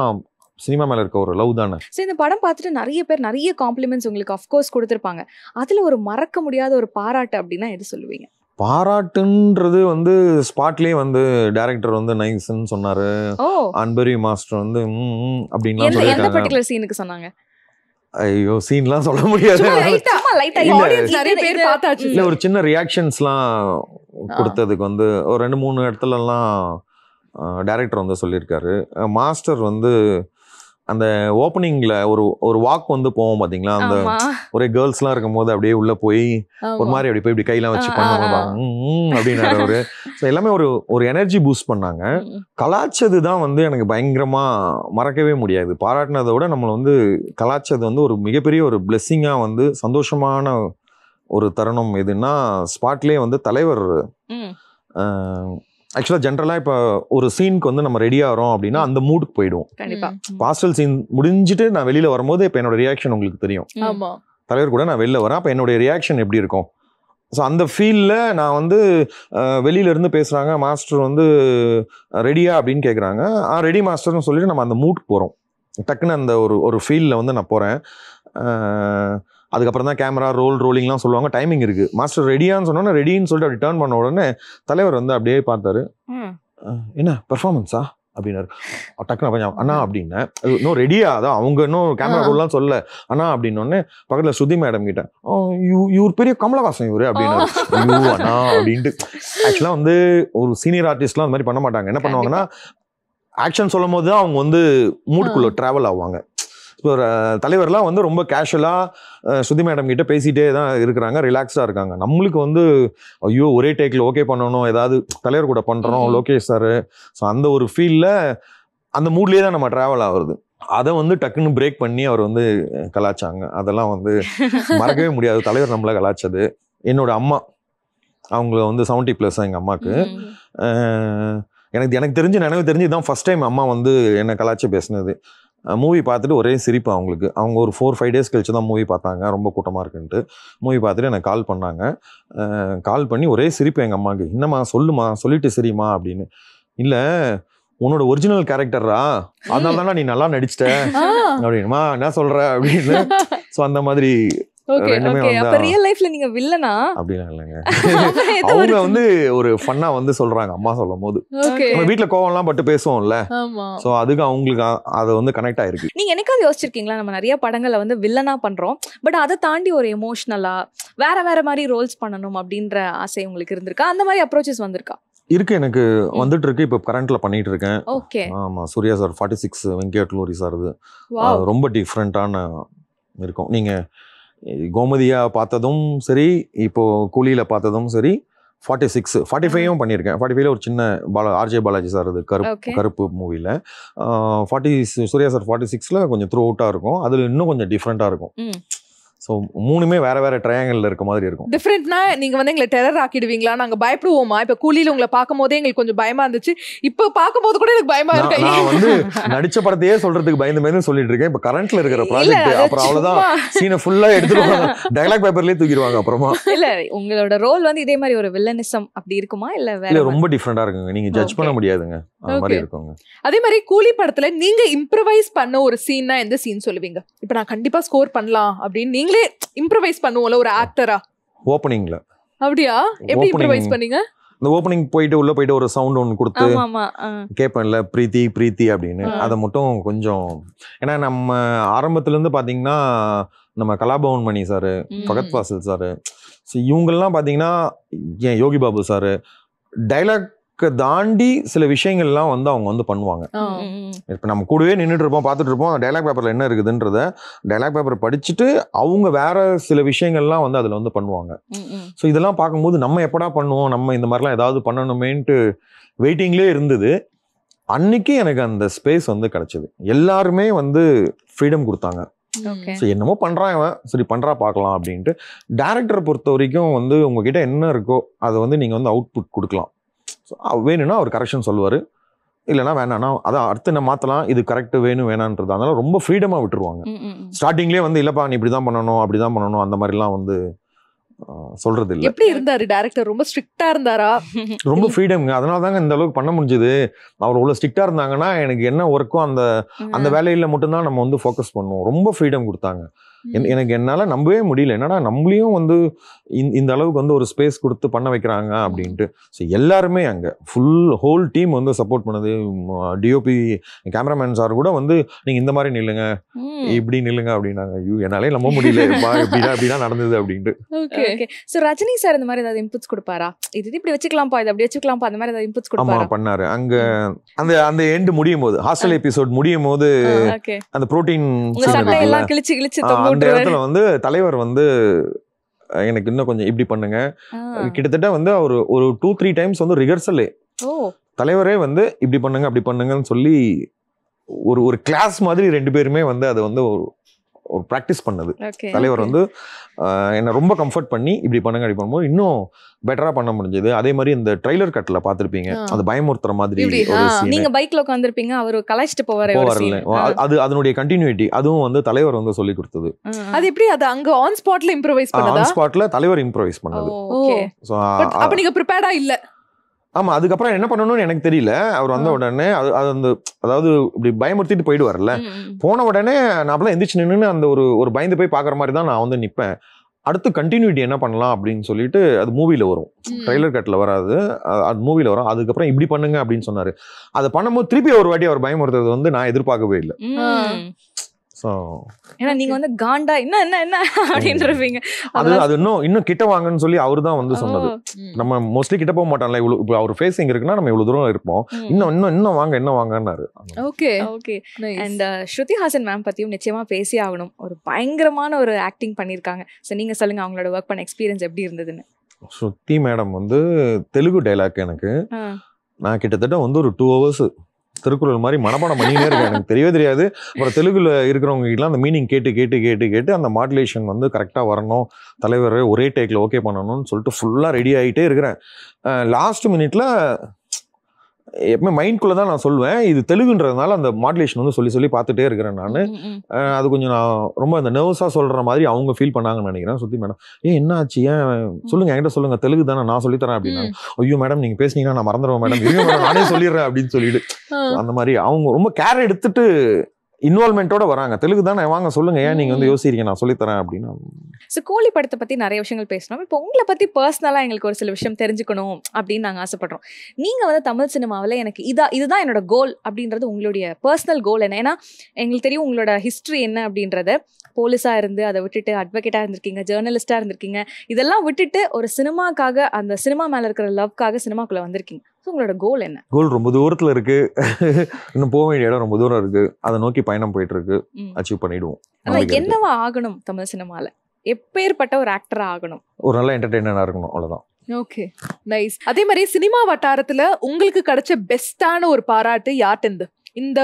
சினிமா மேல இருக்க ஒரு லவ் தானே. சோ இந்த படம் பார்த்துட்டு நிறைய பேர் நிறைய காம்ப்ளிமெண்ட்ஸ் உங்களுக்கு ஆஃப்கோர்ஸ் கொடுத்துருப்பாங்க. அதுல ஒரு மறக்க முடியாத ஒரு பாராட்டு அப்படின்னா எது சொல்லுவீங்க? பாராட்டுன்றது வந்து ஸ்பாட்லயே வந்து டைரக்டர் வந்து நைஸ்ன்னு சொன்னாரு. அன்பரி மாஸ்டர் வந்து அப்படின்னு எந்த பர்టిక్యులர் சீனுக்கு சொன்னாங்க? ஐயோ சீன்லாம் சொல்ல முடியாது. இல்ல ஒரு சின்ன ரியாக்ஷன்ஸ்லாம் கொடுத்ததுக்கு வந்து ஒரு 2-3 இடத்துலலாம் டைரக்டர் வந்து சொல்லியிருக்காரு. மாஸ்டர் வந்து அந்த ஓப்பனிங்ல ஒரு வாக் வந்து போவோம் பாத்தீங்களா, அந்த ஒரே கேர்ள்ஸ்லாம் இருக்கும் போது அப்படியே உள்ள போய் ஒரு மாதிரி அப்படி போய் இப்படி கையெல்லாம் வச்சு பண்ணுவோம் அப்படின்னாரு அவரு. எல்லாமே ஒரு எனர்ஜி பூஸ்ட் பண்ணாங்க. கலாச்சது தான் வந்து எனக்கு பயங்கரமா மறக்கவே முடியாது. பாராட்டினதை விட நம்மளை வந்து கலாச்சது வந்து ஒரு மிகப்பெரிய ஒரு பிளெஸ்ஸிங்கா வந்து சந்தோஷமான ஒரு தருணம் எதுன்னா ஸ்பாட்லேயே வந்து தலைவர் ஆக்சுவலாக ஜென்ரலாக இப்போ ஒரு சீனுக்கு வந்து நம்ம ரெடி ஆகிறோம் அப்படின்னா அந்த மூடுக்கு போயிடுவோம். பாஸ்டல் சீன் முடிஞ்சுட்டு நான் வெளியில் வரும்போது இப்போ என்னோட ரியாக்ஷன் உங்களுக்கு தெரியும். தலைவர் கூட நான் வெளில வரேன், அப்போ என்னுடைய ரியாக்ஷன் எப்படி இருக்கும். ஸோ அந்த ஃபீல்டில் நான் வந்து வெளியிலேருந்து பேசுகிறாங்க, மாஸ்டர் வந்து ரெடியா அப்படின்னு கேட்குறாங்க. ரெடி மாஸ்டர்னு சொல்லிட்டு நம்ம அந்த மூடுக்கு போகிறோம். டக்குன்னு அந்த ஒரு ஃபீல்டில் வந்து நான் போகிறேன். அதுக்கப்புறம் தான் கேமரா ரோலிங்லாம் சொல்லுவாங்க, டைமிங் இருக்கு. மாஸ்டர் ரெடியான்னு சொன்னோன்னா ரெடின்னு சொல்லிட்டு அப்படி டர்ன் பண்ண உடனே தலைவர் வந்து அப்படியே பார்த்தாரு. என்ன பெர்ஃபார்மன்ஸா அப்படின்னாரு. டக்குனு அண்ணா அப்படின்னேன். இன்னும் ரெடியா, அதான் அவங்க இன்னும் கேமரா ரோல்லாம் சொல்ல அண்ணா அப்படின்னோடனே பக்கத்துல ஸ்ருதி மேடம் கிட்ட இவர் பெரிய கமலஹாசன் இவரு அப்படின்னாரு. ஐயோ அண்ணா அப்படின்ட்டு. ஆக்சுவலா வந்து ஒரு சீனியர் ஆர்டிஸ்ட்லாம் அந்த மாதிரி பண்ண மாட்டாங்க. என்ன பண்ணுவாங்கன்னா ஆக்ஷன் சொல்லும் போது தான் அவங்க வந்து மூடுக்குள்ள டிராவல் ஆவாங்க. இப்போ தலைவர்லாம் வந்து ரொம்ப கேஷுவலாக ஸ்ருதி மேடம் கிட்ட பேசிகிட்டே தான் இருக்கிறாங்க, ரிலாக்ஸ்டாக இருக்காங்க. நம்மளுக்கு வந்து ஐயோ ஒரே டேக்கில் ஓகே பண்ணணும், ஏதாவது தலைவர் கூட பண்ணுறோம் லோகேஷ் சார். ஸோ அந்த ஒரு ஃபீல்டில் அந்த மூட்லேயே தான் நம்ம ட்ராவல் ஆகுறது. அதை வந்து டக்குன்னு பிரேக் பண்ணி அவர் வந்து கலாச்சாங்க. அதெல்லாம் வந்து மறக்கவே முடியாது. தலைவர் நம்மளை கலாச்சது. என்னோட அம்மா அவங்கள வந்து 70+ எங்கள் அம்மாவுக்கு. எனக்கு நினைவு தெரிஞ்சு இதுதான் ஃபர்ஸ்ட் டைம் அம்மா வந்து என்னை கலாச்சி பேசினது. மூவி பார்த்துட்டு ஒரே சிரிப்பு அவங்களுக்கு. அவங்க ஒரு 4-5 டேஸ் கழிச்சு தான் மூவி பார்த்தாங்க, ரொம்ப கூட்டமாக இருக்குன்ட்டு. மூவி பார்த்துட்டு எனக்கு கால் பண்ணாங்க. கால் பண்ணி ஒரே சிரிப்பு எங்கள் அம்மாவுக்கு. என்னம்மா சொல்லுமா, சொல்லிட்டு சரிம்மா அப்படின்னு. இல்லை உன்னோட ஒரிஜினல் கேரக்டரா, அதனால தானே நீ நல்லா நடிச்சிட்ட அப்படின்மா என்ன சொல்ற அப்படின்னு. ஸோ அந்த மாதிரி ரெண்டுமே அப்ப ரியல் லைஃப்ல நீங்க வில்லனா அப்படிலாம் இல்லைங்க. அவங்க வந்து ஒரு ஃபன்னா வந்து சொல்றாங்க அம்மா சொல்லும் போது. நம்ம வீட்டுல கோவம்லாம் பட்டு பேசுவோம்ல, சோ அதுக்கு அவங்களுக்கு அது வந்து கனெக்ட் ஆயிருக்கு. நீங்க என்னைக்காவது யோசிச்சிருக்கீங்களா, நம்ம நிறைய படங்களை வந்து வில்லனா பண்றோம், பட் அதை தாண்டி ஒரு எமோஷனலா வேற மாதிரி ரோல்ஸ் பண்ணணும் அப்படின்ற ஆசை உங்களுக்கு இருந்திருக்கா? அந்த மாதிரி அப்ரோச்சஸ் வந்திருக்கா? இருக்கு, எனக்கு வந்துட்டு இருக்கு. இப்போ கரண்ட்ல பண்ணிட்டு இருக்கேன். ஓகே. ஆமா, சூர்யா சார் 46 வெங்கட்லூரி சார், ரொம்ப டிஃப்ரெண்டான இருக்கும். நீங்க கோமதியா பார்த்ததும் சரி, இப்போ கூலியில பார்த்ததும் சரி, 45 பண்ணியிருக்கேன். 45ல ஒரு சின்ன ஆர்ஜே பாலாஜி சார் அது கருப்பு மூவில. 40 சூர்யா சார் 46ல கொஞ்சம் த்ரூ அவுட்டா இருக்கும். அதுல இன்னும் கொஞ்சம் டிஃப்ரெண்டா இருக்கும். ஸோ மூணுமே வேற ட்ரையாங்கிள் இருக்க மாதிரி இருக்கும். டிஃப்ரெண்ட்னா நீங்க வந்து எங்களை டெரர் ஆக்கிடுவீங்களா? நாங்க பயப்படுவோமா? இப்ப கூலியில உங்களை பார்க்கும் போதே எங்களுக்கு கொஞ்சம் பயமா இருந்துச்சு, இப்ப பார்க்கும் போது கூட எனக்கு பயமா இருக்கு. நான் வந்து நடிச்ச படத்தையே சொல்றதுக்கு பயந்து சொல்லிட்டு இருக்கேன். இப்ப கரண்ட்ல இருக்கிற ப்ராஜெக்ட் அப்புறம் அவ்வளவுதான், சீனை ஃபுல்லா எடுத்துருவாங்க, டயலாக் பேப்பர்லயே தூக்கிடுவாங்க அப்புறமா. இல்ல உங்களோட ரோல் வந்து இதே மாதிரி ஒரு வில்லனிசம் அப்படி இருக்குமா இல்ல வேற? ரொம்ப டிஃப்ரெண்டா இருக்குங்க, நீங்க ஜட்ஜ் பண்ண முடியாதுங்க, அந்த மாதிரி இருக்குங்க. அதே மாதிரி கூலி படத்துல நீங்க இம்ப்ரவைஸ் பண்ண ஒரு சீன்னா எந்த சீன் சொல்லுவீங்க? இப்ப நான் கண்டிப்பா ஸ்கோர் பண்ணலாம் அப்படின்னு நீங்களே இம்ப்ரவைஸ் பண்ணுவோம்ல ஒரு ஆக்டரா? ஓப்பனிங்ல. அப்படியா? எப்படி இம்ப்ரவைஸ் பண்ணீங்க? இந்த ஓப்பனிங் உள்ள போயிட்டு ஒரு சவுண்ட் ஒன்று கொடுத்து கேட்பேன்ல, பிரீத்தி அப்படின்னு. அதை மட்டும் கொஞ்சம், ஏன்னா நம்ம ஆரம்பத்துல இருந்து பாத்தீங்கன்னா நம்ம கலாபவன் மணி சாரு, பகத் ஃபாசில் சாரு, இவங்கெல்லாம் பாத்தீங்கன்னா ஏன் யோகி பாபு சாரு, டைலாக் தாண்டி சில விஷயங்கள்லாம் வந்து அவங்க வந்து பண்ணுவாங்க. இப்ப நம்ம கூடவே நின்றுட்டு இருப்போம், பார்த்துட்டு இருப்போம், டைலாக் பேப்பர்ல என்ன இருக்குதுன்றத டைலாக் பேப்பர் படிச்சுட்டு அவங்க வேற சில விஷயங்கள்லாம் வந்து அதுல வந்து பண்ணுவாங்க. ஸோ இதெல்லாம் பார்க்கும்போது நம்ம எப்படா பண்ணுவோம், நம்ம இந்த மாதிரிலாம் ஏதாவது பண்ணணுமேன்ட்டு வெயிட்டிங்லேயே இருந்தது. அன்னைக்கு எனக்கு அந்த ஸ்பேஸ் வந்து கிடைச்சது. எல்லாருமே வந்து ஃப்ரீடம் கொடுத்தாங்க. ஸோ என்னமோ பண்றான் இவன், சரி பண்றா பார்க்கலாம் அப்படின்ட்டு. டைரக்டரை பொறுத்த வரைக்கும் வந்து உங்ககிட்ட என்ன இருக்கோ அதை வந்து நீங்க வந்து அவுட்புட் கொடுக்கலாம். வேணும்னா அவர் கரெக்ஷன் சொல்லுவார், இல்லைனா வேணாம்னா அதை அடுத்து என்ன மாற்றலாம், இது கரெக்ட் வேணும் வேணான்றது. அதனால ரொம்ப ஃப்ரீடமாக விட்டுருவாங்க. ஸ்டார்டிங்லேயே வந்து இல்லைப்பா நீ இப்படி தான் பண்ணணும் அப்படி தான் பண்ணணும் அந்த மாதிரிலாம் வந்து சொல்றது இல்லை. எப்படி இருந்தாரு டைரக்டர்? ரொம்ப ஸ்ட்ரிக்டா இருந்தாரா? ரொம்ப ஃப்ரீடம்ங்க. அதனால தாங்க இந்த அளவுக்கு பண்ண முடிஞ்சது. அவர் அவ்வளோ ஸ்ட்ரிக்டா இருந்தாங்கன்னா எனக்கு என்ன ஒர்க்கோ அந்த வேலையில மட்டும்தான் நம்ம வந்து ஃபோக்கஸ் பண்ணுவோம். ரொம்ப ஃப்ரீடம் கொடுத்தாங்க. எனக்கு என்னால நம்பவே முடியல, என்னடா நம்மளையும் வந்து இந்த அளவுக்கு வந்து ஒரு ஸ்பேஸ் கொடுத்து பண்ண வைக்கிறாங்க அப்படின்ட்டு. ஸோ எல்லாருமே அங்கே ஹோல் டீம் வந்து சப்போர்ட் பண்ணது. டிஓபி கேமராமேன் சார் கூட வந்து நீங்க இந்த மாதிரி நில்லுங்க இப்படி நில்லுங்க அப்படின்னாங்க. ஐயோ என்னாலே நம்ப முடியல, இப்படிதான் நடந்தது அப்படின்ட்டு. ஸோ ரஜினி சார் இந்த மாதிரி ஏதாவது இன்புட்ஸ் கொடுப்பாரா? இது இப்படி வச்சுக்கலாம்ப்பா, இது அப்படி வச்சுக்கலாம்ப்பா, அந்த மாதிரி ஏதாவது இன்புட்ஸ் கொடுப்பாரா? ஆமா பண்ணாரு. அங்க அந்த எண்ட் முடியும் போது, ஹாஸ்டல் எபிசோட் முடியும் போது அந்த புரோட்டீன் அந்த இடத்துல வந்து தலைவர் வந்து எனக்கு இன்னும் கொஞ்சம் இப்படி பண்ணுங்க, கிட்டத்தட்ட வந்து அவர் ஒரு 2-3 டைம்ஸ் வந்து ரிஹர்சலே தலைவரே வந்து இப்படி பண்ணுங்க அப்படி பண்ணுங்கன்னு சொல்லி ஒரு கிளாஸ் மாதிரி 2 பேருமே வந்து அதை வந்து ஒரு ப்ராக்டிஸ் பண்ணது. தலைவர் வந்து என்னை ரொம்ப கம்ஃபர்ட் பண்ணி இப்படி பண்ணுங்க அப்படி பண்ணும்போது இன்னும் பெட்டரா பண்ண முடிஞ்சது. அதே மாதிரி இந்த ட்ரைலர் கட்ல பாத்திருப்பீங்க, அது பயமுறுத்துற மாதிரி நீங்க பைக்ல உட்கார்ந்திருப்பீங்க, அவர் கலாய்ச்சிட்டு போவாரு, அது அதனுடைய கண்டினியூட்டி. அதுவும் வந்து தலைவர் வந்து சொல்லி கொடுத்தது. அது எப்படி அது அங்க ஆன் ஸ்பாட்ல இம்ப்ரோவைஸ் பண்ணதா? ஆன் ஸ்பாட்ல தலைவர் இம்ப்ரோவைஸ் பண்ணது. அப்ப நீங்க ப்ரிப்பேர்டா இல்ல? ஆமா, அதுக்கப்புறம் என்ன பண்ணணும்னு எனக்கு தெரியல. அவர் வந்த உடனே அது அந்த அதாவது இப்படி பயமுறுத்திட்டு போயிடுவார்ல, போன உடனே நான் அப்பெல்லாம் எந்திரிச்சு நின்று அந்த ஒரு பயந்து போய் பாக்குற மாதிரி தான் நான் வந்து நிப்பேன். அடுத்து கண்டினியூட்டி என்ன பண்ணலாம் அப்படின்னு சொல்லிட்டு அது மூவில வரும், ட்ரைலர் கட்ல வராது, அது மூவில வரும். அதுக்கப்புறம் இப்படி பண்ணுங்க அப்படின்னு சொன்னாரு. அதை பண்ணும்போது திருப்பி ஒரு வாட்டி அவர் பயமுறுத்துறது வந்து நான் எதிர்பார்க்கவே இல்லை. ஸோ ஏன்னா நீங்க வந்து காண்டா என்ன என்ன என்ன அப்படின்னு இருப்பீங்க. அது இன்னும் கிட்ட வாங்கன்னு சொல்லி அவரு தான் வந்து சொன்னது. நம்ம மோஸ்ட்லி கிட்ட போக மாட்டோம்ல, இவ்வளவு இப்போ அவர் ஃபேஸிங் இருக்குன்னா நம்ம இவ்வளவு தூரம் இருப்போம், இன்னும் வாங்க என்ன வாங்கன்னாரு. Okay okay. And Shruti Haasan ma'am பத்தியும் நிச்சயமா பேசி ஆகணும். ஒரு பயங்கரமான ஒரு ஆக்டிங் பண்ணிருக்காங்க. ஸோ நீங்க சொல்லுங்க அவங்களோட ஒர்க் பண்ண எக்ஸ்பீரியன்ஸ் எப்படி இருந்ததுன்னு. ஸ்ருதி மேடம் வந்து தெலுங்கு டைலாக் எனக்கு நான் கிட்டத்தட்ட வந்து ஒரு 2 hours திருக்குறள் மாதிரி மனப்பாடம் பண்ணினே இருக்கேன். எனக்கு தெரியவே தெரியாது. அப்புறம் தெலுங்குல இருக்கிறவங்க கிட்ட அந்த மீனிங் கேட்டு அந்த மாடுலேஷன் வந்து கரெக்டாக வரணும், தலைவர் ஒரே டேக்ல ஓகே பண்ணணும்னு சொல்லிட்டு ஃபுல்லாக ரெடி ஆகிட்டே இருக்கிறேன். லாஸ்ட் மினிட்ல எப்பவுமே மைண்ட்குள்ளே தான் நான் சொல்லுவேன், இது தெலுங்குன்றதுனால அந்த மாடுலேஷன் வந்து சொல்லி பார்த்துட்டே இருக்கிறேன் நான். அது கொஞ்சம் நான் ரொம்ப அந்த நர்வஸாக சொல்கிற மாதிரி அவங்க ஃபீல் பண்ணாங்கன்னு நினைக்கிறேன். சுற்றி மேடம் என்ன ஆச்சு, ஏன் சொல்லுங்க, என்கிட்ட சொல்லுங்க, தெலுங்கு தானே, நான் சொல்லித்தரேன் அப்படின்னா. ஐயோ மேடம் நீங்கள் பேசுனீங்கன்னா நான் மறந்துடுவேன் மேடம், இருங்க மேடம் நானே சொல்லிடுறேன் அப்படின்னு சொல்லிட்டு அந்த மாதிரி அவங்க ரொம்ப கேர் எடுத்துட்டு இன்வால்மெண்டோட வராங்க. தெலுங்கு தானே, வாங்க சொல்லுங்க, ஏன் நீங்க வந்து யோசிக்கிறீங்க, நான் சொல்லித்தரேன் அப்படின்னு. ஸோ கோழி படத்தை பத்தி நிறைய விஷயங்கள் பேசணும். இப்போ உங்களை பத்தி பர்சனலா எங்களுக்கு ஒரு சில விஷயம் தெரிஞ்சுக்கணும் அப்படின்னு நாங்கள் ஆசைப்படுறோம். நீங்க வந்து தமிழ் சினிமாவில் எனக்கு இதுதான் என்னோட கோல் அப்படின்றது உங்களுடைய பர்சனல் கோல் என்ன? ஏன்னா எங்களுக்கு தெரியும் உங்களோட ஹிஸ்ட்ரி என்ன அப்படின்றத. போலீஸா இருந்து அதை விட்டுட்டு அட்வொகேட்டா இருந்திருக்கீங்க, ஜேர்னலிஸ்டா இருந்திருக்கீங்க, இதெல்லாம் விட்டுட்டு ஒரு சினிமாக்காக, அந்த சினிமா மேல இருக்கிற லவ்க்காக சினிமாக்குள்ள வந்திருக்கீங்க. உங்களோட கோல் என்ன? கோல் ரொம்ப தூரத்துல இருக்கு, இன்னும் போக வேண்டிய இடம் ரொம்ப தூரம் இருக்கு, அதை நோக்கி பயணம் போயிட்டு இருக்கு, அச்சீவ் பண்ணிடுவோம். என்னவா ஆகணும் தமிழ் சினிமால? எப்பேற்பட்ட ஒரு ஆக்டரா ஆகணும்? ஒரு நல்ல என்டர்டெய்னரா இருக்கணும், அவ்வளவுதான். Okay nice. அதே மாதிரி சினிமா வட்டாரத்துல உங்களுக்கு கிடைச்ச பெஸ்டான ஒரு பாராட்டு யார்ட்டேந்து இந்த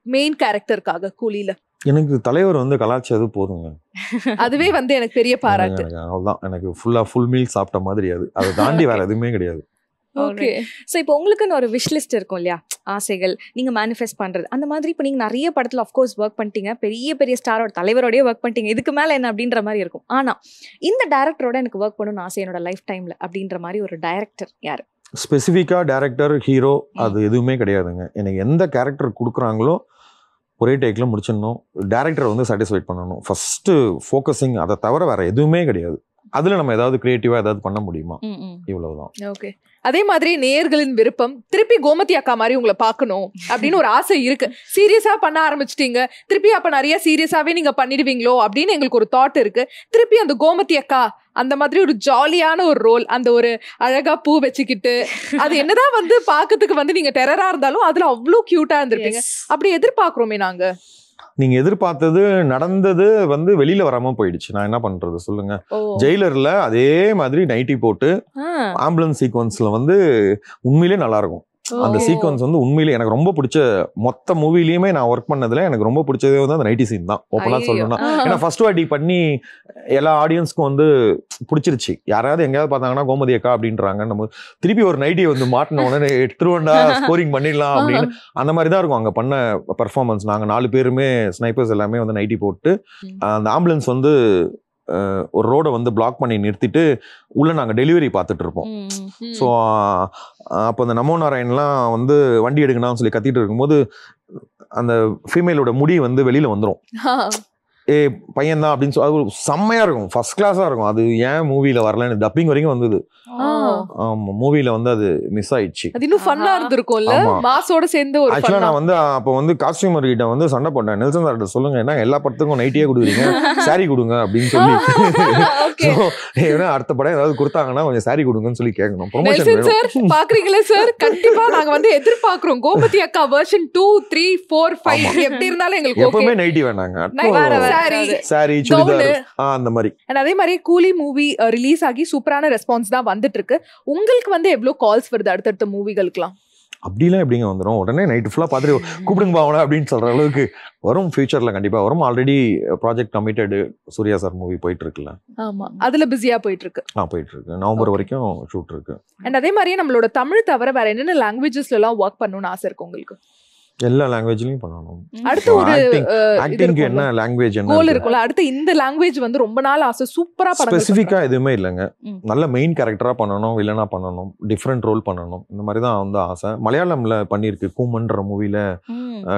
மெயின் கேரக்டருக்காக கூலியில? எனக்கு தலைவர் வந்து கலாச்சது போதுங்க, அதுவே வந்து எனக்கு பெரிய பாராட்டு. அவ்வளவுதான், எனக்கு ஃபுல் மீல் சாப்பிட்ட மாதிரி. அதை தாண்டி வேற எதுவுமே கிடையாது. ஓகே. ஸோ இப்போ உங்களுக்குன்னு ஒரு விஷ் லிஸ்ட் இருக்கும் இல்லையா, ஆசைகள் நீங்க மேனிஃபெஸ்ட் பண்றது. அந்த மாதிரி இப்போ நீங்க நிறைய படத்துல ஆஃப்கோர்ஸ் ஒர்க் பண்ணிட்டீங்க, பெரிய பெரிய ஸ்டாரோட தலைவரோடய ஒர்க் பண்ணிட்டீங்க, இதுக்கு மேல என்ன அப்படின்ற மாதிரி இருக்கும். ஆனா இந்த டைரக்டரோட எனக்கு ஒர்க் பண்ணணும்னு ஆசை என்னோட லைஃப் டைம்ல அப்படின்ற மாதிரி ஒரு டைரக்டர் யாரு? ஸ்பெசிஃபிக்கா டைரக்டர், ஹீரோ அது எதுவுமே கிடையாதுங்க. எனக்கு எந்த கேரக்டர் கொடுக்குறாங்களோ ஒரே டேக்ல முடிச்சிடணும், டைரக்டர் வந்து சாட்டிஸ்ஃபைட் பண்ணணும், ஃபர்ஸ்ட் ஃபோக்கஸிங். அதை தவிர வேற எதுவுமே கிடையாது. அதுல நம்ம ஏதாவது கிரியேட்டிவா ஏதாவது பண்ண முடியுமா, இவ்வளவுதான். ஓகே. அதே மாதிரி நேயர்களின் விருப்பம், திருப்பி கோமதி அக்கா மாதிரி உங்களை பார்க்கணும் அப்படின்னு ஒரு ஆசை இருக்கு. சீரியஸா பண்ண ஆரம்பிச்சிட்டீங்க, திருப்பி அப்ப நிறைய சீரியஸாவே நீங்க பண்ணிடுவீங்களோ அப்படின்னு எங்களுக்கு ஒரு தாட் இருக்கு. திருப்பி அந்த கோமதி அக்கா அந்த மாதிரி ஒரு ஜாலியான ஒரு ரோல், அந்த ஒரு அழகா பூ வச்சுக்கிட்டு, அது என்னதான் வந்து பாக்கிறதுக்கு வந்து நீங்க டெரரா இருந்தாலும் அதுல அவ்வளவு கியூட்டா இருந்திருப்பீங்க. அப்படி எதிர்பார்க்கிறோமே நாங்க. நீங்க எதிர்பார்த்தது நடந்தது வந்து வெளியில வராம போயிடுச்சு. நான் என்ன பண்றது சொல்லுங்க. ஜெயிலர்ல அதே மாதிரி நைட்டி போட்டு ஆம்புலன்ஸ் சீக்வன்ஸ்ல வந்து உண்மையிலே நல்லா இருக்கும். அந்த சீக்வன்ஸ் வந்து உண்மையிலே எனக்கு ரொம்ப பிடிச்ச, மொத்த மூவிலயுமே நான் ஒர்க் பண்ணதுல எனக்கு ரொம்ப பிடிச்சதே வந்து அந்த நைட்டி சீன் தான், ஓப்பனா சொல்லணும்னா. ஏன்னா ஃபர்ஸ்ட் வாட்டி பண்ணி எல்லா ஆடியன்ஸ்க்கும் வந்து பிடிச்சிருச்சு. யாராவது எங்கேயாவது பார்த்தாங்கன்னா கோமதி அக்கா அப்படின்றாங்க, நம்ம திருப்பி ஒரு நைட்டியை வந்து மாட்டின உடனே எடுத்துருவண்டா ஸ்கோரிங் பண்ணிடலாம் அப்படின்னு அந்த மாதிரி தான் இருக்கும் அங்க பண்ண பெர்ஃபார்மன்ஸ். நாங்க 4 பேருமே ஸ்னைப்பர்ஸ் எல்லாமே வந்து நைட்டி போட்டு அந்த ஆம்புலன்ஸ் வந்து ஒரு ரோடை வந்து பிளாக் பண்ணி நிறுத்திட்டு உள்ள நாங்கள் டெலிவரி பார்த்துட்டு இருப்போம். ஸோ அப்போ அந்த நமோ நாராயண்லாம் வந்து வண்டி எடுக்கணும்னு சொல்லி கத்திட்டு இருக்கும்போது அந்த ஃபீமேலோட முடி வந்து வெளியில வந்துடும். பையன் தான் அப்படின்னு சொல்லி அது ஒரு செம்மையா இருக்கும், ஃபர்ஸ்ட் கிளாஸா இருக்கும். அது ஏன் மூவில வரலன்னு டப்பிங் வரைக்கும் வந்தது. ஆமா, மூவில வந்து அது மிஸ் ஆயிடுச்சு. அது இன்னும் ஃபன்னா இருந்திருக்கும்ல, மாஸோட சேர்ந்து ஒரு ஆக்சுவலா நான் வந்து அப்போ வந்து காஸ்டியூமர் கிட்ட வந்து சண்டை போட்டேன். நெல்சன் சார்ட்ட சொல்லுங்க, என்ன எல்லா படத்துக்கும் நைட்டியே கொடுக்குறீங்க, சாரி கொடுங்க அப்படின்னு சொல்லி. அடுத்த படம் ஏதாவது கொடுத்தாங்கன்னா கொஞ்சம் சாரி கொடுங்கன்னு சொல்லி கேட்கணும். ப்ரமோஷன் சார் பாக்குறீங்களா சார்? கண்டிப்பா நாங்க வந்து எதிர்பார்க்கிறோம் கோமதி அக்கா வெர்ஷன் 2, 3, 4, 5 எப்படி இருந்தாலும் எங்களுக்கு எப்பவுமே நைட்டி வேணாங்க, சாரி சுடிதார் அந்த மாதிரி. அதே மாதிரி கூலி மூவி ரிலீஸ் ஆகி சூப்பரான ரெஸ்பான்ஸ் தான் வந்துட்டு இருக்கு. உங்களுக்கு வந்து எவ்வளவு கால்ஸ் வருது அடுத்தடுத்த மூவிகளுக்குலாம்? அப்படிலாம் எப்படிங்க வந்துடும், உடனே நைட்டு ஃபுல்லாக பார்த்துட்டு கூப்பிடுங்க பாவனா அப்படின்னு சொல்கிற அளவுக்கு வரும். ஃபியூச்சரில் கண்டிப்பாக வரும். Already project committed Suriya sir movie போயிட்டு இருக்குல்ல. ஆமாம், அதில் பிஸியாக போயிட்டு இருக்கு. போயிட்டு இருக்கு, நவம்பர் வரைக்கும் ஷூட் இருக்கு. அண்ட் அதே மாதிரியே நம்மளோட தமிழ் தவிர வேற என்னென்ன லாங்குவேஜஸ்லாம் ஒர்க் பண்ணணும்னு ஆசை இருக்கு உங்களுக்கு? எல்லா லாங்குவேஜ்லயும் பண்ணணும். அடுத்து ஒரு ஆக்டிங்க்கு என்ன லாங்குவேஜ் என்ன கோல் இருக்கும்ல, அடுத்து இந்த லாங்குவேஜ் வந்து ரொம்ப நாள் ஆசை, சூப்பரா படம் ஸ்பெசிஃபிக்கா எதுவுமே இல்லைங்க. நல்ல மெயின் கேரக்டரா பண்ணணும், வில்லனா பண்ணணும், டிஃப்ரெண்ட் ரோல் பண்ணணும், இந்த மாதிரி தான் வந்து ஆசை. மலையாளம்ல பண்ணியிருக்கு கூமன்ற மூவில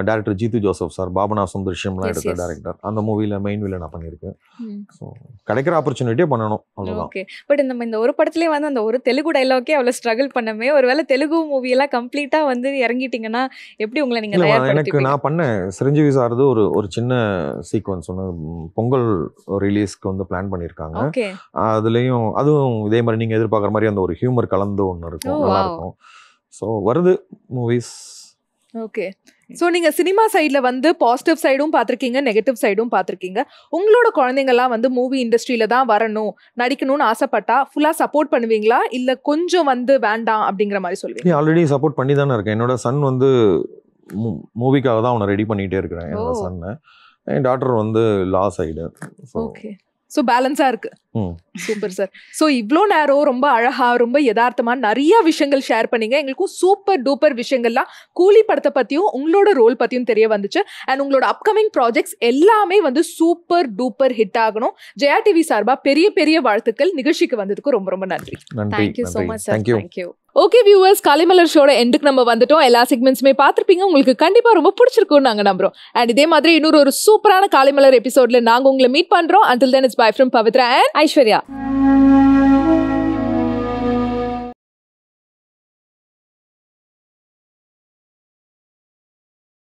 டைரக்டர் ஜீத்து ஜோசப் சார், பாபனா சுந்தர்ஷம்லாம் எடுத்த டைரக்டர், அந்த மூவில மெயின் வில்லனா பண்ணியிருக்கு. ஸோ கிடைக்கிற ஆப்பர்ச்சுனிட்டியே பண்ணணும், அவ்வளவுதான். ஓகே. பட் நம்ம இந்த ஒரு படத்துலயே வந்து அந்த ஒரு தெலுங்கு டைலாக்கே அவ்வளவு ஸ்ட்ரகிள் பண்ணமே, ஒருவேளை தெலுங்கு மூவி எல்லாம் கம்ப்ளீட்டா வந்து இறங்கிட்டீங்கன்னா எப்படி உங்களை நீங்க எனக்கு நான் பண்ணேன் சிரஞ்சீவி சார்து ஒரு சின்ன சீக்வன்ஸ் ஒன்று பொங்கல் ரிலீஸ்க்கு வந்து பிளான் பண்ணியிருக்காங்க. அதுலேயும் அதுவும் இதே மாதிரி நீங்கள் எதிர்பார்க்குற மாதிரி அந்த ஒரு ஹியூமர் கலந்து ஒன்று இருக்கும், நல்லா இருக்கும். ஸோ வருது மூவிஸ். ஓகே. ஸோ நீங்கள் சினிமா சைடில் வந்து பாசிட்டிவ் சைடும் பார்த்துருக்கீங்க, நெகட்டிவ் சைடும் பார்த்துருக்கீங்க. உங்களோட குழந்தைங்கள்லாம் வந்து மூவி இண்டஸ்ட்ரியில தான் வரணும், நடிக்கணும்னு ஆசைப்பட்டா ஃபுல்லாக சப்போர்ட் பண்ணுவீங்களா, இல்லை கொஞ்சம் வந்து வேண்டாம் அப்படிங்கிற மாதிரி சொல்லுவீங்க? ஆல்ரெடி சப்போர்ட் பண்ணி தானே இருக்கேன். என்னோட சன் வந்து மூவிக்காக தான் அவனை ரெடி பண்ணிகிட்டே இருக்கிறேன், என்னோட சன்னை. என் டாக்டர் வந்து லா சைடு. ஓகே. ஸோ பேலன்ஸாக இருக்கு. Super sir. ஸோ இவ்வளோ நேரம் ரொம்ப அழகா, ரொம்ப யதார்த்தமா நிறைய விஷயங்கள் ஷேர் பண்ணீங்க. எங்களுக்கும் சூப்பர் டூப்பர் விஷயங்கள்லாம் கூலி படத்தை பற்றியும் உங்களோட ரோல் பற்றியும் தெரிய வந்துச்சு. அண்ட் உங்களோட அப்கமிங் ப்ராஜெக்ட்ஸ் எல்லாமே வந்து சூப்பர் டூப்பர் ஹிட் ஆகணும். ஜெயா டிவி சார்பா பெரிய பெரிய வாழ்த்துக்கள். நிகழ்ச்சிக்கு வந்ததுக்கு ரொம்ப ரொம்ப நன்றி. Thank you so much sir. Thank you. Okay viewers, காலைமலர் ஷோட எண்டுக்கு நம்ம வந்துட்டோம். எல்லா செக்மெண்ட்ஸுமே பார்த்துருப்பீங்க, உங்களுக்கு கண்டிப்பாக ரொம்ப பிடிச்சிருக்கும்னு நாங்கள் நம்புறோம். அண்ட் இதே மாதிரி இன்னொரு சூப்பரான காலைமலர் எபிசோட்ல நாங்கள் உங்களை மீட் பண்ணுறோம். Until then, it's bye from Pavitra and Aishwarya.